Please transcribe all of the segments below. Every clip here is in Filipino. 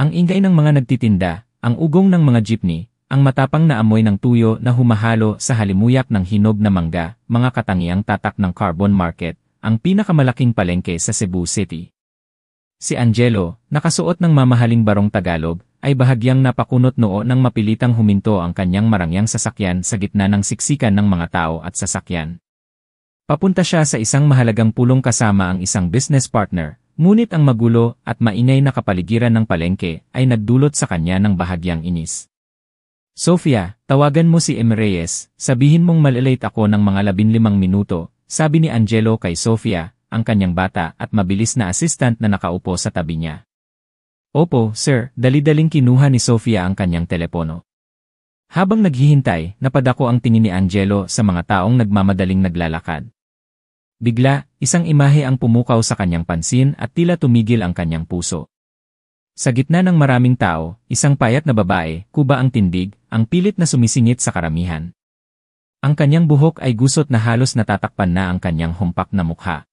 Ang ingay ng mga nagtitinda, ang ugong ng mga jeepney, ang matapang na amoy ng tuyo na humahalo sa halimuyak ng hinog na mangga, mga katangiang tatak ng Carbon Market, ang pinakamalaking palengke sa Cebu City. Si Angelo, nakasuot ng mamahaling barong Tagalog, ay bahagyang napakunot noo nang mapilitang huminto ang kanyang marangyang sasakyan sa gitna ng siksikan ng mga tao at sasakyan. Papunta siya sa isang mahalagang pulong kasama ang isang business partner, ngunit ang magulo at maingay na kapaligiran ng palengke ay nagdulot sa kanya ng bahagyang inis. "Sofia, tawagan mo si M. Reyes, sabihin mong malilate ako ng mga 15 minuto, sabi ni Angelo kay Sofia, ang kanyang bata at mabilis na assistant na nakaupo sa tabi niya. "Opo, sir," dali-daling kinuha ni Sofia ang kanyang telepono. Habang naghihintay, napadako ang tingin ni Angelo sa mga taong nagmamadaling naglalakad. Bigla, isang imahe ang pumukaw sa kanyang pansin at tila tumigil ang kanyang puso. Sa gitna ng maraming tao, isang payat na babae, kuba ang tindig, ang pilit na sumisingit sa karamihan. Ang kanyang buhok ay gusot na halos natatakpan na ang kanyang humpak na mukha.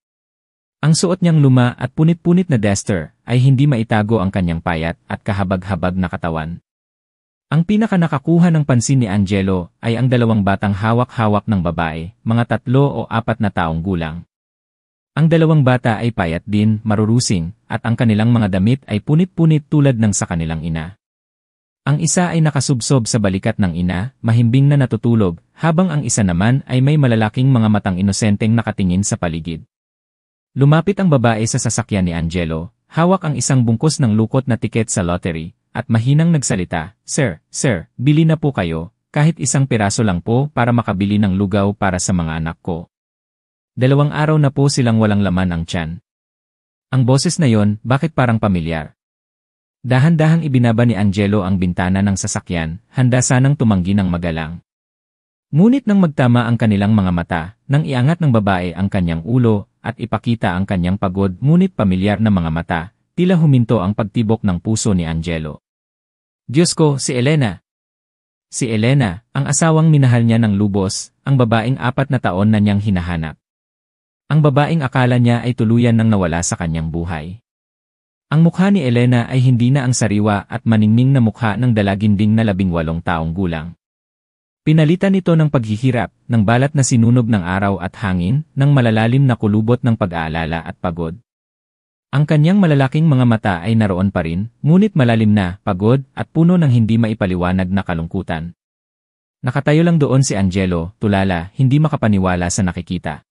Ang suot niyang luma at punit-punit na duster ay hindi maitago ang kanyang payat at kahabag-habag na katawan. Ang pinaka-nakakuha ng pansin ni Angelo ay ang dalawang batang hawak-hawak ng babae, mga 3 o 4 na taong gulang. Ang dalawang bata ay payat din, marurusing, at ang kanilang mga damit ay punit-punit tulad ng sa kanilang ina. Ang isa ay nakasubsob sa balikat ng ina, mahimbing na natutulog, habang ang isa naman ay may malalaking mga matang inosenteng nakatingin sa paligid. Lumapit ang babae sa sasakyan ni Angelo, hawak ang isang bungkus ng lukot na tiket sa lottery, at mahinang nagsalita, Sir, bili na po kayo, kahit isang piraso lang po para makabili ng lugaw para sa mga anak ko. 2 araw na po silang walang laman ang tiyan." Ang boses na yon, bakit parang pamilyar? Dahan-dahang ibinaba ni Angelo ang bintana ng sasakyan, handa sanang tumanggi ng magalang. Ngunit nang magtama ang kanilang mga mata, nang iangat ng babae ang kanyang ulo, at ipakita ang kanyang pagod ngunit pamilyar na mga mata, tila huminto ang pagtibok ng puso ni Angelo. Diyos ko, si Elena! Si Elena, ang asawang minahal niya ng lubos, ang babaeng 4 na taon na niyang hinahanap. Ang babaeng akala niya ay tuluyan nang nawala sa kanyang buhay. Ang mukha ni Elena ay hindi na ang sariwa at maningning na mukha ng dalaginding na 18 taong gulang. Pinalitan ito ng paghihirap, ng balat na sinunog ng araw at hangin, ng malalalim na kulubot ng pag-aalala at pagod. Ang kanyang malalaking mga mata ay naroon pa rin, ngunit malalim na, pagod, at puno ng hindi maipaliwanag na kalungkutan. Nakatayo lang doon si Angelo, tulala, hindi makapaniwala sa nakikita.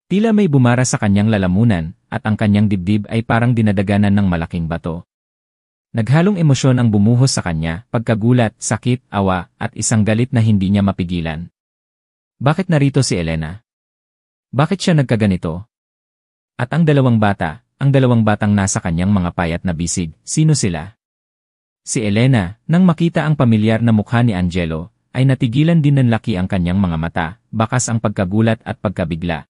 Tila may bumara sa kanyang lalamunan, at ang kanyang dibdib ay parang dinadaganan ng malaking bato. Naghalong emosyon ang bumuhos sa kanya, pagkagulat, sakit, awa, at isang galit na hindi niya mapigilan. Bakit narito si Elena? Bakit siya nagkaganito? At ang 2 bata, ang 2 batang nasa kanyang mga payat na bisig, sino sila? Si Elena, nang makita ang pamilyar na mukha ni Angelo, ay natigilan din ng laki ang kanyang mga mata, bakas ang pagkagulat at pagkabigla.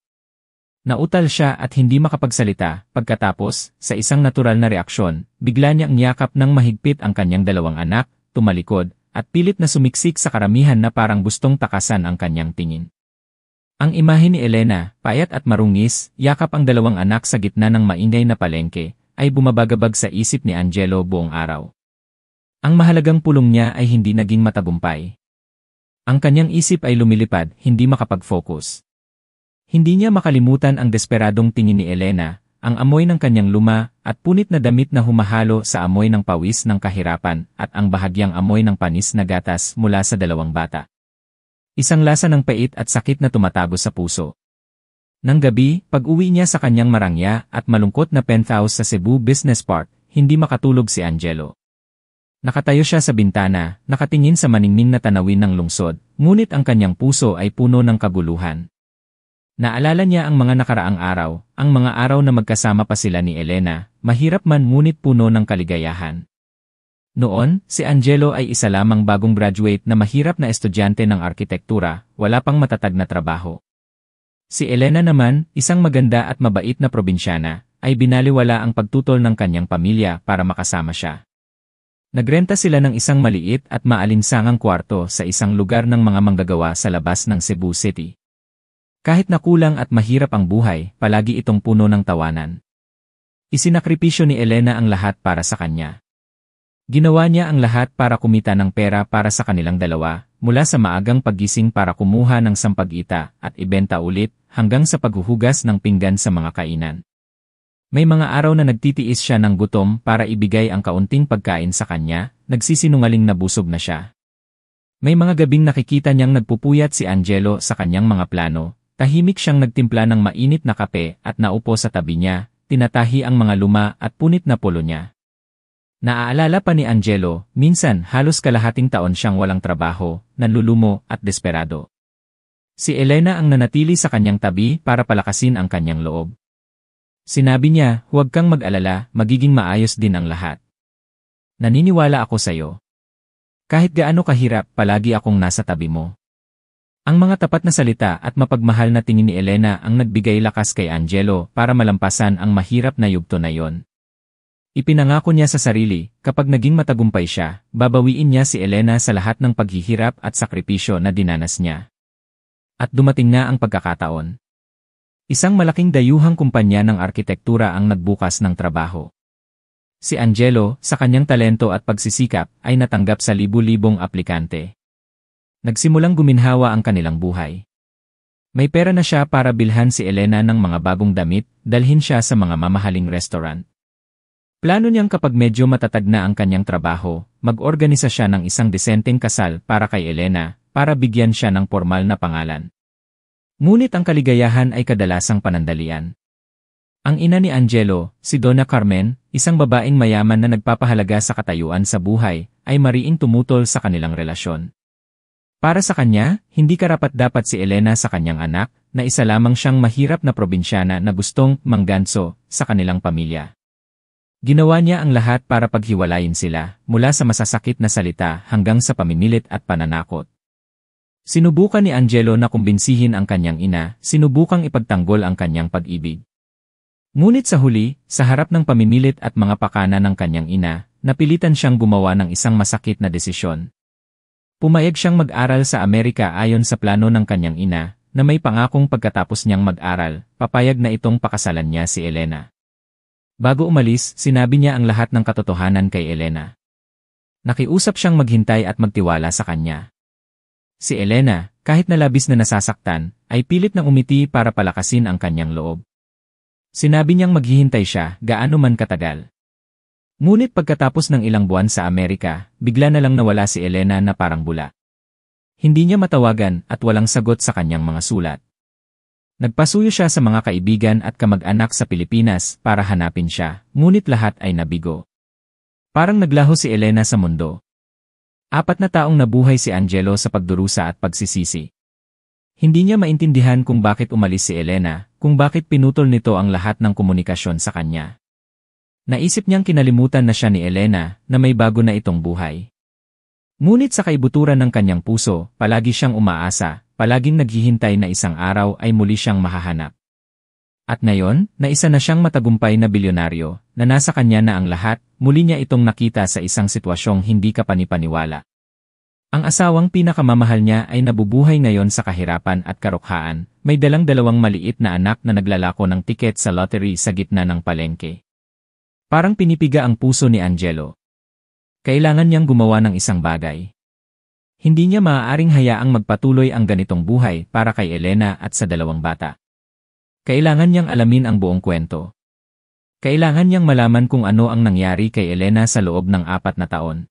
Nautal siya at hindi makapagsalita, pagkatapos, sa isang natural na reaksyon, bigla niyang niyakap ng mahigpit ang kanyang 2 anak, tumalikod, at pilit na sumiksik sa karamihan na parang gustong takasan ang kanyang tingin. Ang imahe ni Elena, payat at marungis, yakap ang 2 anak sa gitna ng maingay na palengke, ay bumabagabag sa isip ni Angelo buong araw. Ang mahalagang pulong niya ay hindi naging matagumpay. Ang kanyang isip ay lumilipad, hindi makapag-focus. Hindi niya makalimutan ang desperadong tingin ni Elena, ang amoy ng kanyang luma at punit na damit na humahalo sa amoy ng pawis ng kahirapan at ang bahagyang amoy ng panis na gatas mula sa 2 bata. Isang lasa ng pait at sakit na tumatago sa puso. Nang gabi, pag-uwi niya sa kanyang marangya at malungkot na penthouse sa Cebu Business Park, hindi makatulog si Angelo. Nakatayo siya sa bintana, nakatingin sa maningning na tanawin ng lungsod, ngunit ang kanyang puso ay puno ng kaguluhan. Naalala niya ang mga nakaraang araw, ang mga araw na magkasama pa sila ni Elena, mahirap man ngunit puno ng kaligayahan. Noon, si Angelo ay isa lamang bagong graduate na mahirap na estudyante ng arkitektura, wala pang matatag na trabaho. Si Elena naman, isang maganda at mabait na probinsyana, ay binaliwala ang pagtutol ng kanyang pamilya para makasama siya. Nagrenta sila ng isang maliit at maalinsangang kwarto sa isang lugar ng mga manggagawa sa labas ng Cebu City. Kahit na kulang at mahirap ang buhay, palagi itong puno ng tawanan. Isinakripisyo ni Elena ang lahat para sa kanya. Ginawa niya ang lahat para kumita ng pera para sa kanilang dalawa, mula sa maagang paggising para kumuha ng sampag-ita at ibenta ulit, hanggang sa paghuhugas ng pinggan sa mga kainan. May mga araw na nagtitiis siya ng gutom para ibigay ang kaunting pagkain sa kanya, nagsisinungaling na busog na siya. May mga gabing nakikita niyang nagpupuyat si Angelo sa kanyang mga plano, tahimik siyang nagtimpla ng mainit na kape at naupo sa tabi niya, tinatahi ang mga luma at punit na polo niya. Naaalala pa ni Angelo, minsan halos kalahating taon siyang walang trabaho, nanlulumo at desperado. Si Elena ang nanatili sa kanyang tabi para palakasin ang kanyang loob. Sinabi niya, huwag kang mag-alala, magiging maayos din ang lahat. Naniniwala ako sa'yo. Kahit gaano kahirap, palagi akong nasa tabi mo. Ang mga tapat na salita at mapagmahal na tingin ni Elena ang nagbigay lakas kay Angelo para malampasan ang mahirap na yugto na yon. Ipinangako niya sa sarili, kapag naging matagumpay siya, babawiin niya si Elena sa lahat ng paghihirap at sakripisyo na dinanas niya. At dumating na ang pagkakataon. Isang malaking dayuhang kumpanya ng arkitektura ang nagbukas ng trabaho. Si Angelo, sa kanyang talento at pagsisikap, ay natanggap sa libu-libong aplikante. Nagsimulang guminhawa ang kanilang buhay. May pera na siya para bilhan si Elena ng mga bagong damit, dalhin siya sa mga mamahaling restaurant. Plano niyang kapag medyo matatag na ang kanyang trabaho, mag-organisa siya ng isang disenteng kasal para kay Elena, para bigyan siya ng formal na pangalan. Ngunit ang kaligayahan ay kadalasang panandalian. Ang ina ni Angelo, si Donna Carmen, isang babaeng mayaman na nagpapahalaga sa katayuan sa buhay, ay mariing tumutol sa kanilang relasyon. Para sa kanya, hindi karapat-dapat si Elena sa kanyang anak, na isa lamang siyang mahirap na probinsyana na gustong mangganso sa kanilang pamilya. Ginawa niya ang lahat para paghiwalayin sila, mula sa masasakit na salita hanggang sa pamimilit at pananakot. Sinubukan ni Angelo na kumbinsihin ang kanyang ina, sinubukang ipagtanggol ang kanyang pag-ibig. Ngunit sa huli, sa harap ng pamimilit at mga pakana ng kanyang ina, napilitan siyang gumawa ng isang masakit na desisyon. Pumayag siyang mag-aral sa Amerika ayon sa plano ng kanyang ina, na may pangakong pagkatapos niyang mag-aral, papayag na itong pakasalan niya si Elena. Bago umalis, sinabi niya ang lahat ng katotohanan kay Elena. Nakiusap siyang maghintay at magtiwala sa kanya. Si Elena, kahit na labis na nasasaktan, ay pilit nang umiti para palakasin ang kanyang loob. Sinabi niyang maghihintay siya, gaano man katagal. Ngunit pagkatapos ng ilang buwan sa Amerika, bigla na lang nawala si Elena na parang bula. Hindi niya matawagan at walang sagot sa kanyang mga sulat. Nagpasuyo siya sa mga kaibigan at kamag-anak sa Pilipinas para hanapin siya, ngunit lahat ay nabigo. Parang naglaho si Elena sa mundo. 4 na taong nabuhay si Angelo sa pagdurusa at pagsisisi. Hindi niya maintindihan kung bakit umalis si Elena, kung bakit pinutol nito ang lahat ng komunikasyon sa kanya. Naisip niyang kinalimutan na siya ni Elena, na may bago na itong buhay. Ngunit sa kaibuturan ng kanyang puso, palagi siyang umaasa, palaging naghihintay na isang araw ay muli siyang mahahanap. At ngayon, na isa na siyang matagumpay na bilyonaryo, na nasa kanya na ang lahat, muli niya itong nakita sa isang sitwasyong hindi kapanipaniwala. Ang asawang pinakamamahal niya ay nabubuhay ngayon sa kahirapan at karukhaan, may dalang 2 maliit na anak na naglalako ng tiket sa lottery sa gitna ng palengke. Parang pinipiga ang puso ni Angelo. Kailangan niyang gumawa ng isang bagay. Hindi niya maaaring hayaang magpatuloy ang ganitong buhay para kay Elena at sa 2 bata. Kailangan niyang alamin ang buong kwento. Kailangan niyang malaman kung ano ang nangyari kay Elena sa loob ng 4 na taon.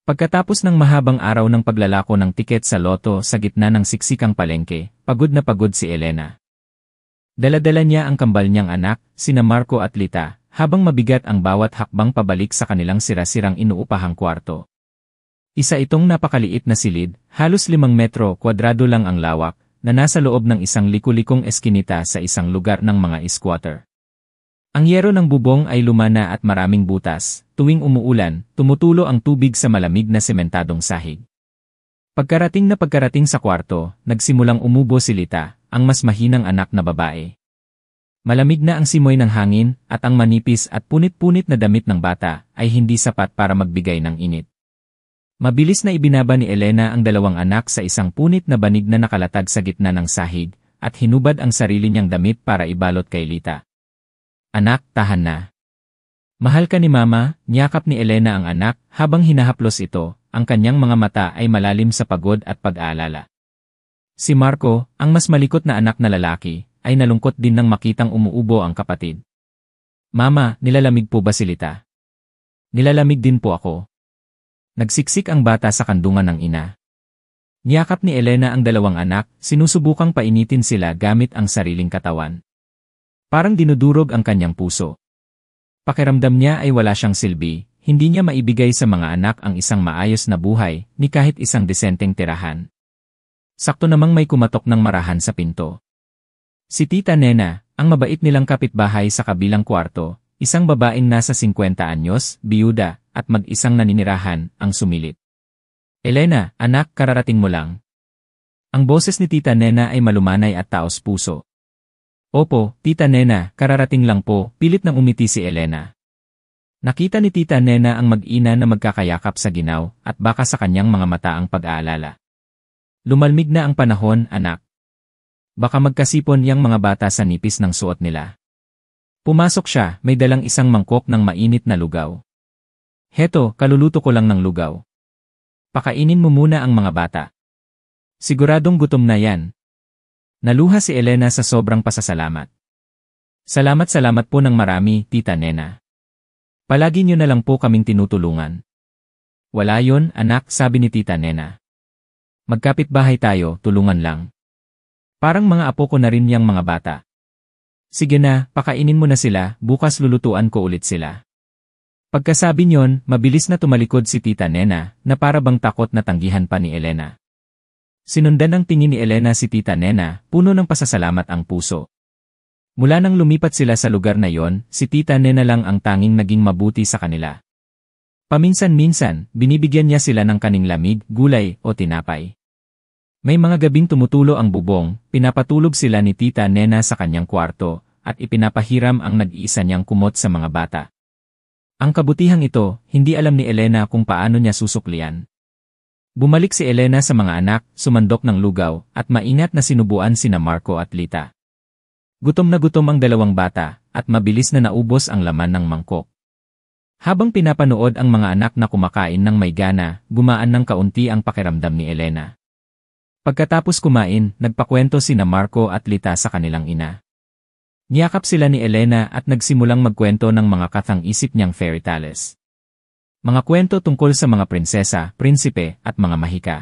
Pagkatapos ng mahabang araw ng paglalako ng tiket sa loto sa gitna ng siksikang palengke, pagod na pagod si Elena. Dala-dala niya ang kambal niyang anak, sina Marco at Lita, habang mabigat ang bawat hakbang pabalik sa kanilang sira-sirang inuupahang kwarto. Isa itong napakaliit na silid, halos 5 metro kwadrado lang ang lawak, na nasa loob ng isang liku-likong eskinita sa isang lugar ng mga squatter. Ang yero ng bubong ay lumana at maraming butas, tuwing umuulan, tumutulo ang tubig sa malamig na sementadong sahig. Pagkarating sa kwarto, nagsimulang umubo si Lita, ang mas mahinang anak na babae. Malamig na ang simoy ng hangin, at ang manipis at punit-punit na damit ng bata ay hindi sapat para magbigay ng init. Mabilis na ibinaba ni Elena ang 2 anak sa isang punit na banig na nakalatag sa gitna ng sahig, at hinubad ang sarili niyang damit para ibalot kay Lita. Anak, tahan na. Mahal ka ni Mama, niyakap ni Elena ang anak habang hinahaplos ito, ang kanyang mga mata ay malalim sa pagod at pag-aalala. Si Marco, ang mas malikot na anak na lalaki, ay nalungkot din nang makitang umuubo ang kapatid. Mama, nilalamig po ba si Lita? Nilalamig din po ako. Nagsiksik ang bata sa kandungan ng ina. Niyakap ni Elena ang dalawang anak, sinusubukang painitin sila gamit ang sariling katawan. Parang dinudurog ang kanyang puso. Pakiramdam niya ay wala siyang silbi, hindi niya maibigay sa mga anak ang isang maayos na buhay, ni kahit isang desenteng tirahan. Sakto namang may kumatok ng marahan sa pinto. Si Tita Nena, ang mabait nilang kapitbahay sa kabilang kwarto, isang babaeng nasa 50 anyos, biyuda, at mag-isang naninirahan, ang sumilit. Elena, anak, kararating mo lang. Ang boses ni Tita Nena ay malumanay at taos puso. Opo, Tita Nena, kararating lang po, pilit nang umiti si Elena. Nakita ni Tita Nena ang mag-ina na magkakayakap sa ginaw at baka sa kanyang mga mata ang pag-aalala. Lumalmig na ang panahon, anak. Baka magkasipon yang mga bata sa nipis ng suot nila. Pumasok siya, may dalang isang mangkok ng mainit na lugaw. Heto, kaluluto ko lang ng lugaw. Pakainin mo muna ang mga bata. Siguradong gutom na yan. Naluha si Elena sa sobrang pasasalamat. Salamat po ng marami, Tita Nena. Palagi niyo na lang po kaming tinutulungan. Wala yon, anak, sabi ni Tita Nena. Magkapitbahay tayo, tulungan lang. Parang mga apo ko na rin yang mga bata. Sige na, pakainin mo na sila, bukas lulutuan ko ulit sila. Pagkasabi niyon, mabilis na tumalikod si Tita Nena, na para bang takot na tanggihan pa ni Elena. Sinundan ng tingin ni Elena si Tita Nena, puno ng pasasalamat ang puso. Mula nang lumipat sila sa lugar na yon, si Tita Nena lang ang tanging naging mabuti sa kanila. Paminsan-minsan, binibigyan niya sila ng kaning lamig, gulay, o tinapay. May mga gabing tumutulo ang bubong, pinapatulog sila ni Tita Nena sa kanyang kwarto, at ipinapahiram ang nag-iisa niyang kumot sa mga bata. Ang kabutihang ito, hindi alam ni Elena kung paano niya susuklian. Bumalik si Elena sa mga anak, sumandok ng lugaw, at maingat na sinubuan sina Marco at Lita. Gutom na gutom ang dalawang bata, at mabilis na naubos ang laman ng mangkok. Habang pinapanood ang mga anak na kumakain ng may gana, gumaan ng kaunti ang pakiramdam ni Elena. Pagkatapos kumain, nagpakwento sina Marco at Lita sa kanilang ina. Niyakap sila ni Elena at nagsimulang magkwento ng mga kathang isip niyang fairy tales. Mga kwento tungkol sa mga prinsesa, prinsipe, at mga mahika.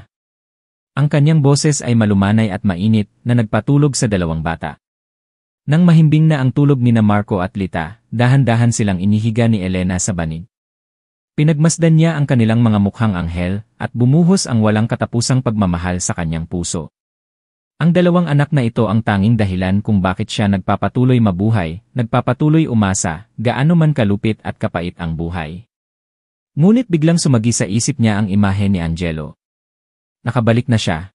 Ang kanyang boses ay malumanay at mainit na nagpatulog sa dalawang bata. Nang mahimbing na ang tulog ni Marco at Lita, dahan-dahan silang inihiga ni Elena sa banig. Pinagmasdan niya ang kanilang mga mukhang anghel at bumuhos ang walang katapusang pagmamahal sa kanyang puso. Ang dalawang anak na ito ang tanging dahilan kung bakit siya nagpapatuloy mabuhay, nagpapatuloy umasa, gaano man kalupit at kapait ang buhay. Ngunit biglang sumagi sa isip niya ang imahe ni Angelo. Nakabalik na siya.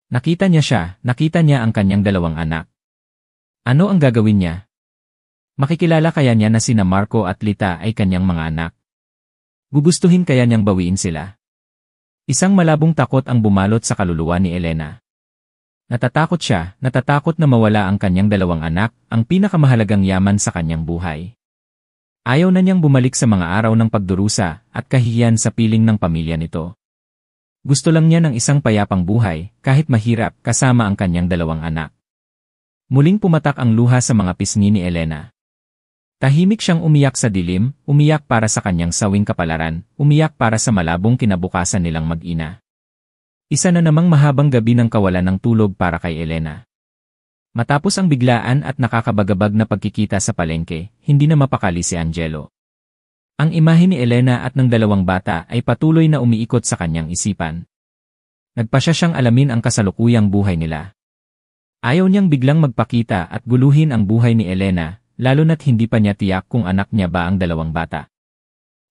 Nakita niya ang kanyang dalawang anak. Ano ang gagawin niya? Makikilala kaya niya na sina Marco at Lita ay kanyang mga anak? Gugustuhin kaya niyang bawiin sila? Isang malabong takot ang bumalot sa kaluluwa ni Elena. Natatakot siya, natatakot na mawala ang kanyang dalawang anak, ang pinakamahalagang yaman sa kanyang buhay. Ayaw na niyang bumalik sa mga araw ng pagdurusa at kahihiyan sa piling ng pamilya nito. Gusto lang niya ng isang payapang buhay, kahit mahirap, kasama ang kanyang dalawang anak. Muling pumatak ang luha sa mga pisngi ni Elena. Tahimik siyang umiyak sa dilim, umiyak para sa kanyang sawing kapalaran, umiyak para sa malabong kinabukasan nilang mag-ina. Isa na namang mahabang gabi ng kawalan ng tulog para kay Elena. Matapos ang biglaan at nakakabagabag na pagkikita sa palengke, hindi na mapakali si Angelo. Ang imahe ni Elena at ng dalawang bata ay patuloy na umiikot sa kanyang isipan. Nagpasya siyang alamin ang kasalukuyang buhay nila. Ayaw niyang biglang magpakita at guluhin ang buhay ni Elena, lalo na't hindi pa niya tiyak kung anak niya ba ang dalawang bata.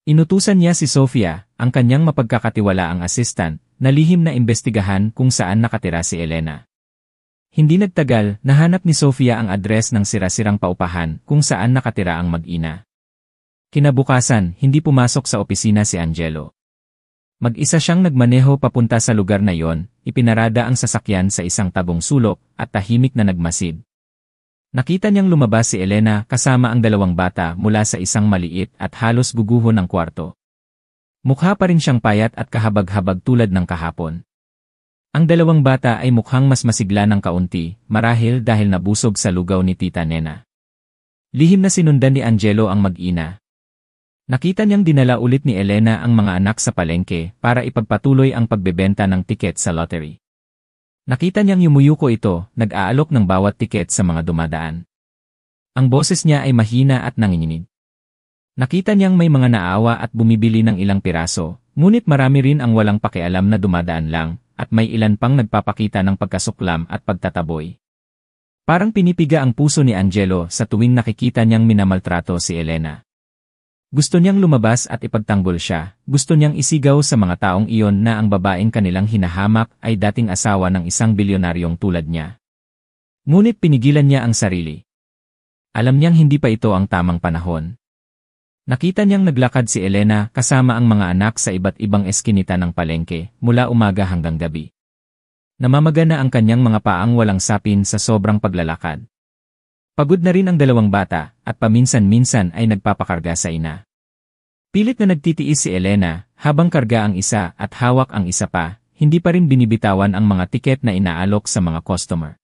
Inutusan niya si Sofia, ang kanyang mapagkakatiwalaang assistant, na lihim na imbestigahan kung saan nakatira si Elena. Hindi nagtagal, nahanap ni Sofia ang address ng sira-sirang paupahan kung saan nakatira ang mag-ina. Kinabukasan, hindi pumasok sa opisina si Angelo. Mag-isa siyang nagmaneho papunta sa lugar na yon, ipinarada ang sasakyan sa isang tabong sulok at tahimik na nagmasid. Nakita niyang lumabas si Elena kasama ang dalawang bata mula sa isang maliit at halos guguho ng kwarto. Mukha pa rin siyang payat at kahabag-habag tulad ng kahapon. Ang dalawang bata ay mukhang mas masigla ng kaunti, marahil dahil nabusog sa lugaw ni Tita Nena. Lihim na sinundan ni Angelo ang mag-ina. Nakita niyang dinala ulit ni Elena ang mga anak sa palengke para ipagpatuloy ang pagbebenta ng tiket sa lottery. Nakita niyang yumuyuko ito, nag-aalok ng bawat tiket sa mga dumadaan. Ang boses niya ay mahina at nanginginig. Nakita niyang may mga naawa at bumibili ng ilang piraso, ngunit marami rin ang walang pakialam na dumadaan lang, at may ilan pang nagpapakita ng pagkasuklam at pagtataboy. Parang pinipiga ang puso ni Angelo sa tuwing nakikita niyang minamaltrato si Elena. Gusto niyang lumabas at ipagtanggol siya, gusto niyang isigaw sa mga taong iyon na ang babaeng kanilang hinahamak ay dating asawa ng isang bilyonaryong tulad niya. Ngunit pinigilan niya ang sarili. Alam niyang hindi pa ito ang tamang panahon. Nakita niyang naglakad si Elena kasama ang mga anak sa iba't ibang eskinita ng palengke, mula umaga hanggang gabi. Namamaga na ang kanyang mga paang walang sapin sa sobrang paglalakad. Pagod na rin ang dalawang bata, at paminsan-minsan ay nagpapakarga sa ina. Pilit na nagtitiis si Elena, habang karga ang isa at hawak ang isa pa, hindi pa rin binibitawan ang mga tiket na inaalok sa mga customer.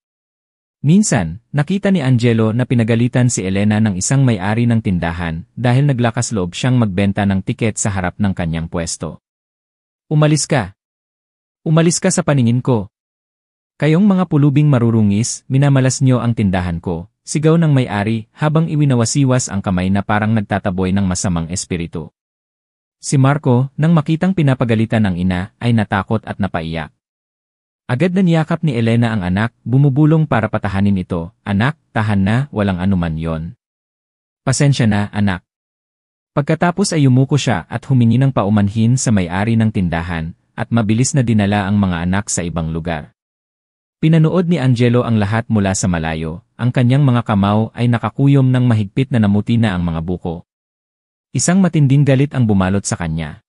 Minsan, nakita ni Angelo na pinagalitan si Elena ng isang may-ari ng tindahan dahil naglakas loob siyang magbenta ng tiket sa harap ng kanyang pwesto. Umalis ka! Umalis ka sa paningin ko! Kayong mga pulubing marurungis, minamalas niyo ang tindahan ko, sigaw ng may-ari habang iwinawasiwas ang kamay na parang nagtataboy ng masamang espiritu. Si Marco, nang makitang pinapagalitan ng ina, ay natakot at napaiyak. Agad na niyakap ni Elena ang anak, bumubulong para patahanin ito. Anak, tahan na, walang anuman yon. Pasensya na, anak. Pagkatapos ay yumuko siya at humingi ng paumanhin sa may-ari ng tindahan, at mabilis na dinala ang mga anak sa ibang lugar. Pinanood ni Angelo ang lahat mula sa malayo, ang kanyang mga kamao ay nakakuyom ng mahigpit na namuti na ang mga buko. Isang matinding galit ang bumalot sa kanya.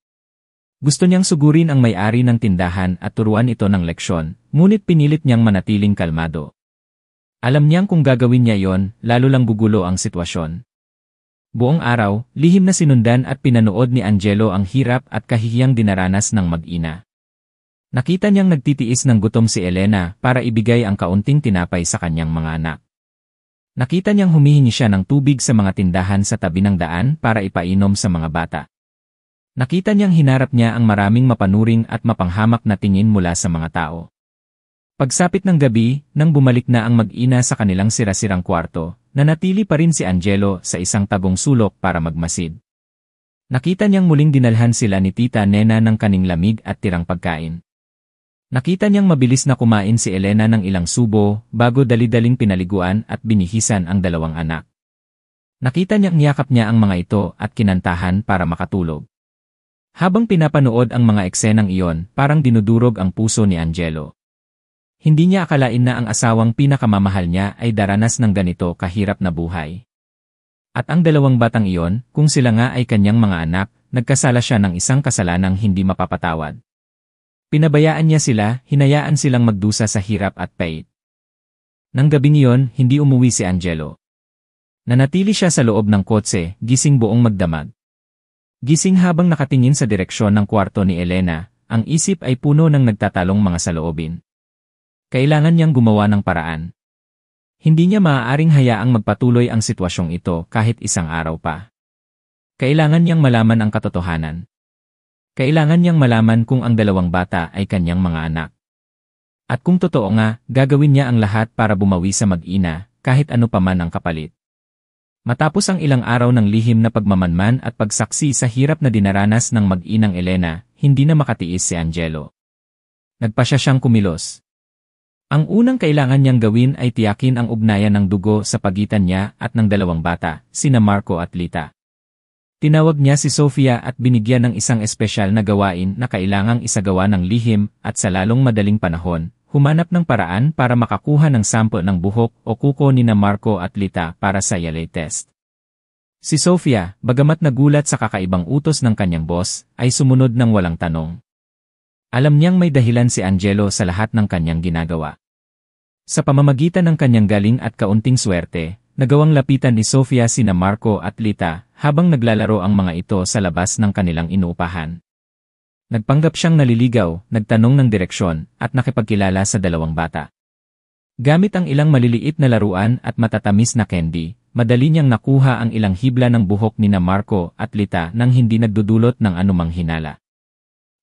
Gusto niyang sugurin ang may-ari ng tindahan at turuan ito ng leksyon, ngunit pinilit niyang manatiling kalmado. Alam niyang kung gagawin niya yon, lalo lang gugulo ang sitwasyon. Buong araw, lihim na sinundan at pinanood ni Angelo ang hirap at kahihiyang dinaranas ng mag-ina. Nakita niyang nagtitiis ng gutom si Elena para ibigay ang kaunting tinapay sa kanyang mga anak. Nakita niyang humihingi siya ng tubig sa mga tindahan sa tabi ng daan para ipainom sa mga bata. Nakita niyang hinarap niya ang maraming mapanuring at mapanghamak na tingin mula sa mga tao. Pagsapit ng gabi, nang bumalik na ang mag-ina sa kanilang sirasirang kwarto, nanatili pa rin si Angelo sa isang tagong sulok para magmasid. Nakita niyang muling dinalhan sila ni Tita Nena ng kaning lamig at tirang pagkain. Nakita niyang mabilis na kumain si Elena ng ilang subo bago dali-daling pinaliguan at binihisan ang dalawang anak. Nakita niyang niyakap niya ang mga ito at kinantahan para makatulog. Habang pinapanood ang mga eksenang iyon, parang dinudurog ang puso ni Angelo. Hindi niya akalain na ang asawang pinakamamahal niya ay daranas ng ganito kahirap na buhay. At ang dalawang batang iyon, kung sila nga ay kanyang mga anak, nagkasala siya ng isang kasalanang hindi mapapatawad. Pinabayaan niya sila, hinayaan silang magdusa sa hirap at pait. Nang gabing iyon, hindi umuwi si Angelo. Nanatili siya sa loob ng kotse, gising buong magdamag. Gising habang nakatingin sa direksyon ng kwarto ni Elena, ang isip ay puno ng nagtatalong mga saloobin. Kailangan niyang gumawa ng paraan. Hindi niya maaaring hayaang magpatuloy ang sitwasyong ito kahit isang araw pa. Kailangan niyang malaman ang katotohanan. Kailangan niyang malaman kung ang dalawang bata ay kanyang mga anak. At kung totoo nga, gagawin niya ang lahat para bumawi sa mag-ina, kahit ano pa man ang kapalit. Matapos ang ilang araw ng lihim na pagmamanman at pagsaksi sa hirap na dinaranas ng mag-inang Elena, hindi na makatiis si Angelo. Nagpasya siyang kumilos. Ang unang kailangan niyang gawin ay tiyakin ang ugnayan ng dugo sa pagitan niya at ng dalawang bata, sina Marco at Lita. Tinawag niya si Sofia at binigyan ng isang espesyal na gawain na kailangang isagawa ng lihim at sa lalong madaling panahon. Humanap ng paraan para makakuha ng sample ng buhok o kuko ni na Marco at Lita para sa DNA test. Si Sofia, bagamat nagulat sa kakaibang utos ng kanyang boss, ay sumunod ng walang tanong. Alam niyang may dahilan si Angelo sa lahat ng kanyang ginagawa. Sa pamamagitan ng kanyang galing at kaunting swerte, nagawang lapitan ni Sofia sina Marco at Lita habang naglalaro ang mga ito sa labas ng kanilang inuupahan. Nagpanggap siyang naliligaw, nagtanong ng direksyon, at nakipagkilala sa dalawang bata. Gamit ang ilang maliliit na laruan at matatamis na candy, madali niyang nakuha ang ilang hibla ng buhok nina Marco at Lita nang hindi nagdudulot ng anumang hinala.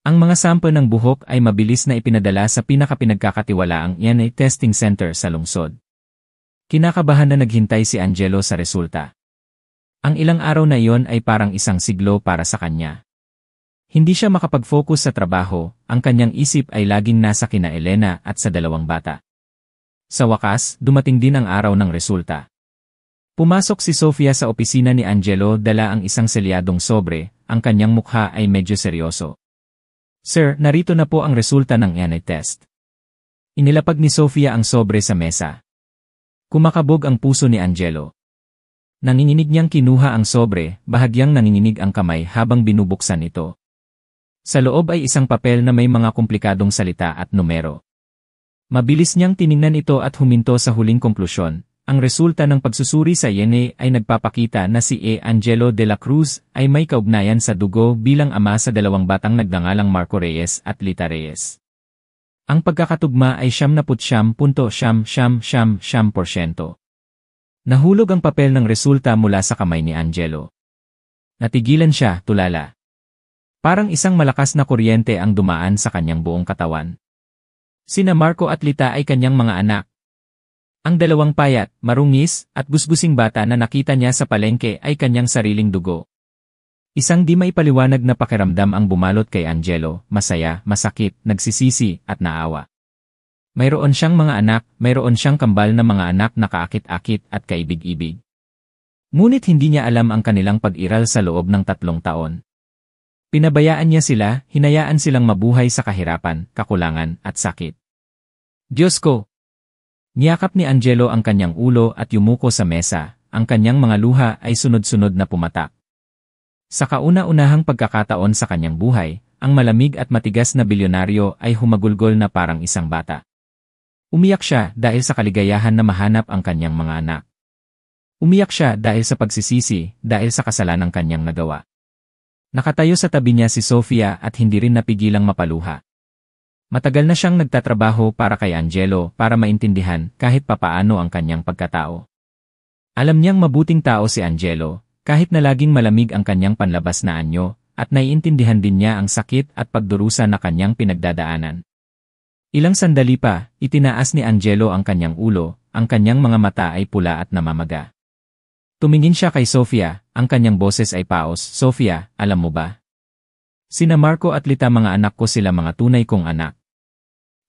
Ang mga sample ng buhok ay mabilis na ipinadala sa pinakapinagkakatiwalaang DNA testing center sa lungsod. Kinakabahan na naghintay si Angelo sa resulta. Ang ilang araw na iyon ay parang isang siglo para sa kanya. Hindi siya makapag-focus sa trabaho, ang kanyang isip ay laging nasa kina Elena at sa dalawang bata. Sa wakas, dumating din ang araw ng resulta. Pumasok si Sofia sa opisina ni Angelo dala ang isang selyadong sobre, ang kanyang mukha ay medyo seryoso. Sir, narito na po ang resulta ng DNA test. Inilapag ni Sofia ang sobre sa mesa. Kumakabog ang puso ni Angelo. Nanginginig niyang kinuha ang sobre, bahagyang nanginginig ang kamay habang binubuksan ito. Sa loob ay isang papel na may mga komplikadong salita at numero. Mabilis niyang tiningnan ito at huminto sa huling konklusyon. Ang resulta ng pagsusuri sa DNA ay nagpapakita na si Angelo de la Cruz ay may kaugnayan sa dugo bilang ama sa dalawang batang nagngangalang Marco Reyes at Lita Reyes. Ang pagkakatugma ay 79.999%. Nahulog ang papel ng resulta mula sa kamay ni Angelo. Natigilan siya, tulala. Parang isang malakas na kuryente ang dumaan sa kanyang buong katawan. Sina Marco at Lita ay kanyang mga anak. Ang dalawang payat, marungis, at gusgusing bata na nakita niya sa palengke ay kanyang sariling dugo. Isang di maipaliwanag na pakiramdam ang bumalot kay Angelo, masaya, masakit, nagsisisi, at naawa. Mayroon siyang mga anak, mayroon siyang kambal na mga anak na kaakit-akit at kaibig-ibig. Ngunit hindi niya alam ang kanilang pag-iral sa loob ng 3 taon. Pinabayaan niya sila, hinayaan silang mabuhay sa kahirapan, kakulangan, at sakit. Diyos ko! Niyakap ni Angelo ang kanyang ulo at yumuko sa mesa, ang kanyang mga luha ay sunod-sunod na pumatak. Sa kauna-unahang pagkakataon sa kanyang buhay, ang malamig at matigas na bilyonaryo ay humagulgol na parang isang bata. Umiyak siya dahil sa kaligayahan na mahanap ang kanyang mga anak. Umiyak siya dahil sa pagsisisi, dahil sa kasalanang kanyang nagawa. Nakatayo sa tabi niya si Sofia at hindi rin napigilang mapaluha. Matagal na siyang nagtatrabaho para kay Angelo para maintindihan kahit papaano ang kanyang pagkatao. Alam niyang mabuting tao si Angelo, kahit na laging malamig ang kanyang panlabas na anyo, at naiintindihan din niya ang sakit at pagdurusa na kanyang pinagdadaanan. Ilang sandali pa, itinaas ni Angelo ang kanyang ulo, ang kanyang mga mata ay pula at namamaga. Tumingin siya kay Sofia, ang kanyang boses ay paos. Sofia, alam mo ba? Sina Marco at Lita mga anak ko, sila mga tunay kong anak.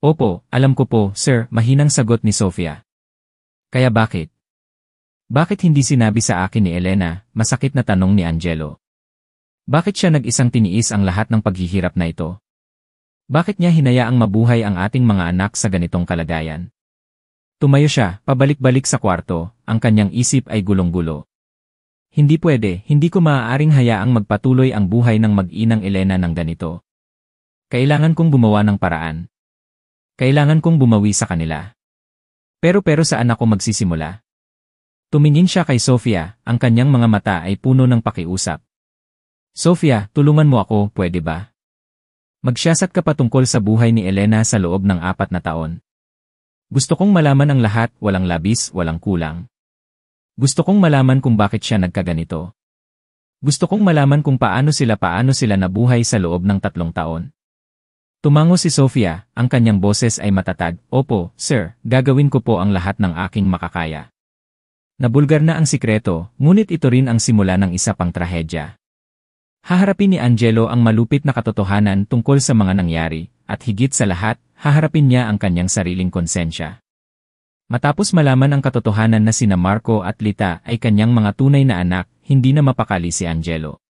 Opo, alam ko po, sir, mahinang sagot ni Sofia. Kaya bakit? Bakit hindi sinabi sa akin ni Elena? Masakit na tanong ni Angelo. Bakit siya nag-isang tiniis ang lahat ng paghihirap na ito? Bakit niya hinayaang mabuhay ang ating mga anak sa ganitong kalagayan? Tumayo siya, pabalik-balik sa kwarto, ang kanyang isip ay gulong-gulo. Hindi pwede, hindi ko maaaring hayaang magpatuloy ang buhay ng mag-inang Elena ng ganito. Kailangan kong gumawa ng paraan. Kailangan kong bumawi sa kanila. Pero saan ako magsisimula? Tumingin siya kay Sofia, ang kanyang mga mata ay puno ng pakiusap. Sofia, tulungan mo ako, pwede ba? Magsiyasat ka pa tungkol sa buhay ni Elena sa loob ng 4 na taon. Gusto kong malaman ang lahat, walang labis, walang kulang. Gusto kong malaman kung bakit siya nagkaganito. Gusto kong malaman kung paano sila nabuhay sa loob ng 3 taon. Tumango si Sofia, ang kanyang boses ay matatag. Opo, sir, gagawin ko po ang lahat ng aking makakaya. Nabulgar na ang sikreto, ngunit ito rin ang simula ng isa pang trahedya. Haharapin ni Angelo ang malupit na katotohanan tungkol sa mga nangyari, at higit sa lahat, haharapin niya ang kanyang sariling konsensya. Matapos malaman ang katotohanan na sina Marco at Lita ay kanyang mga tunay na anak, hindi na mapakali si Angelo.